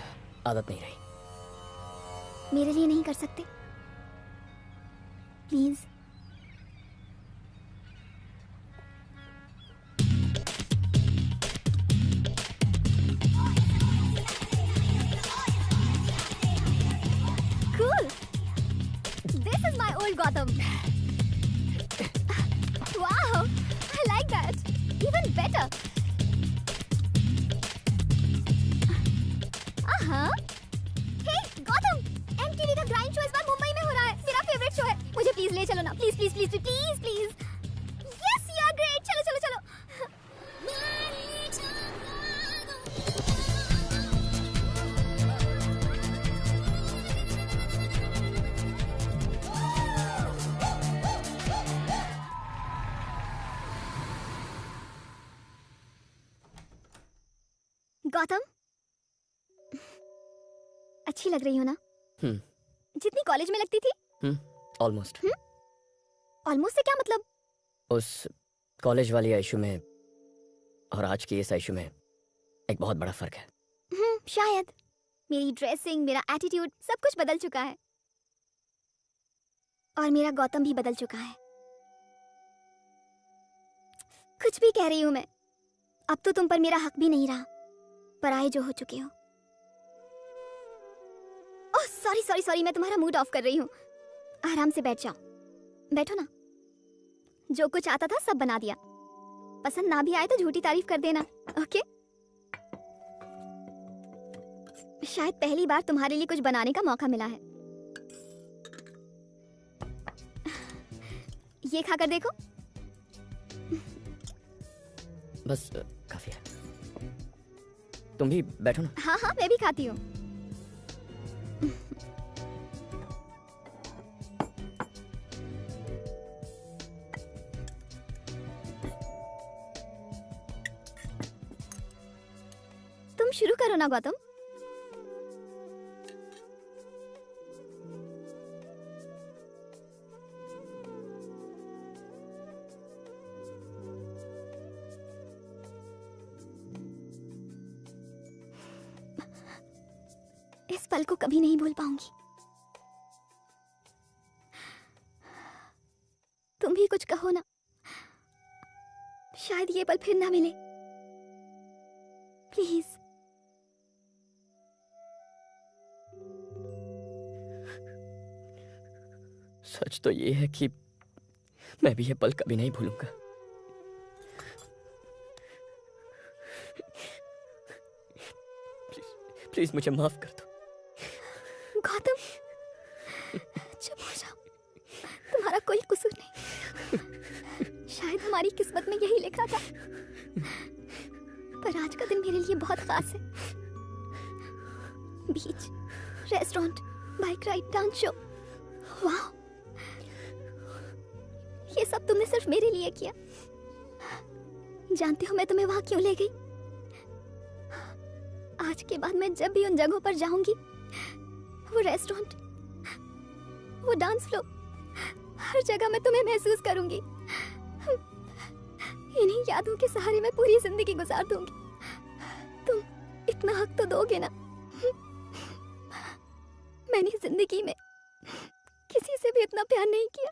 आदत नहीं रही। मेरे लिए नहीं कर सकते? Please Gautam. Wow, I like that. Even better. Hey, Gautam, MTV का ग्राइंड शो इस बार मुंबई में हो रहा है। मेरा फेवरेट शो है। मुझे प्लीज ले चलो ना, please please please please please. Yes, you are great. चलो चलो चलो। गौतम, अच्छी लग रही हो ना? जितनी कॉलेज में लगती थी। ऑलमोस्ट। ऑलमोस्ट से क्या मतलब? उस कॉलेज वाली आयशु में और आज की इस आयशु में एक बहुत बड़ा फर्क है। शायद। मेरी ड्रेसिंग, मेरा एटीट्यूड, सब कुछ बदल चुका है। और मेरा गौतम भी बदल चुका है। कुछ भी कह रही हूं मैं। अब तो तुम पर मेरा हक भी नहीं रहा। पराये जो हो चुके हो। ओह सॉरी सॉरी सॉरी, मैं तुम्हारा मूड ऑफ कर रही हूँ। आराम से बैठ जाओ। बैठो ना। जो कुछ आता था सब बना दिया। पसंद ना भी आए तो झूठी तारीफ कर देना, ओके? शायद पहली बार तुम्हारे लिए कुछ बनाने का मौका मिला है। ये खाकर देखो। बस काफी है। तुम भी बैठो ना। हाँ हाँ, मैं भी खाती हूँ। तुम शुरू करो ना गौतम। इस पल को कभी नहीं भूल पाऊंगी। तुम भी कुछ कहो ना। शायद ये पल फिर ना मिले। प्लीज। सच तो ये है कि मैं भी ये पल कभी नहीं भूलूंगा। प्लीज मुझे माफ कर दो। गौतम, चुप हो जाओ। तुम्हारा कोई कसूर नहीं। शायद हमारी किस्मत में यही लिखा था। पर आज का दिन मेरे लिए बहुत खास है। Beach, restaurant, bike ride, dance show. वाह, ये सब तुमने सिर्फ मेरे लिए किया। जानते हो मैं तुम्हें वहां क्यों ले गई? आज के बाद मैं जब भी उन जगहों पर जाऊंगी, वो रेस्टोरेंट, वो डांस फ्लोर, हर जगह मैं तुम्हें महसूस करूंगी। इन्हीं यादों के सहारे मैं पूरी जिंदगी गुजार दूंगी। तुम इतना हक तो दोगे ना? मैंने जिंदगी में किसी से भी इतना प्यार नहीं किया।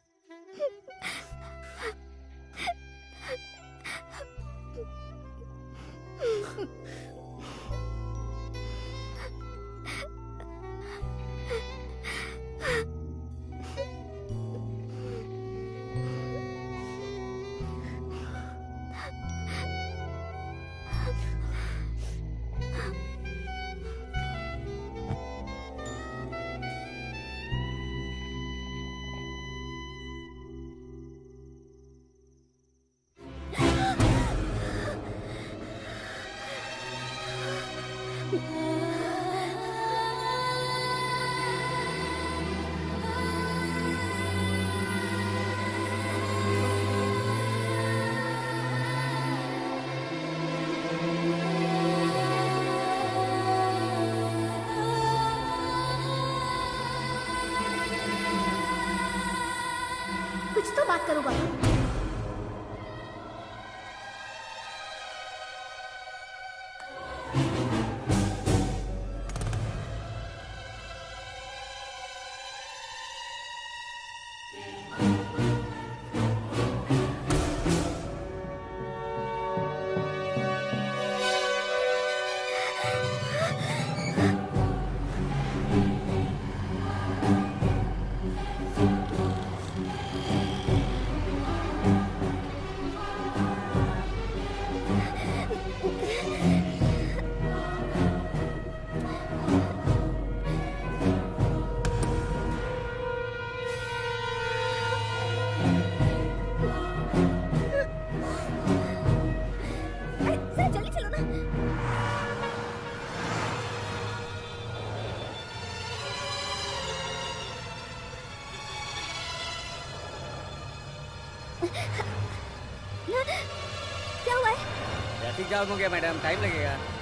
कुछ तो बात करो गौतम। ट्रैफिक जाम हो गया मैडम, टाइम लगेगा।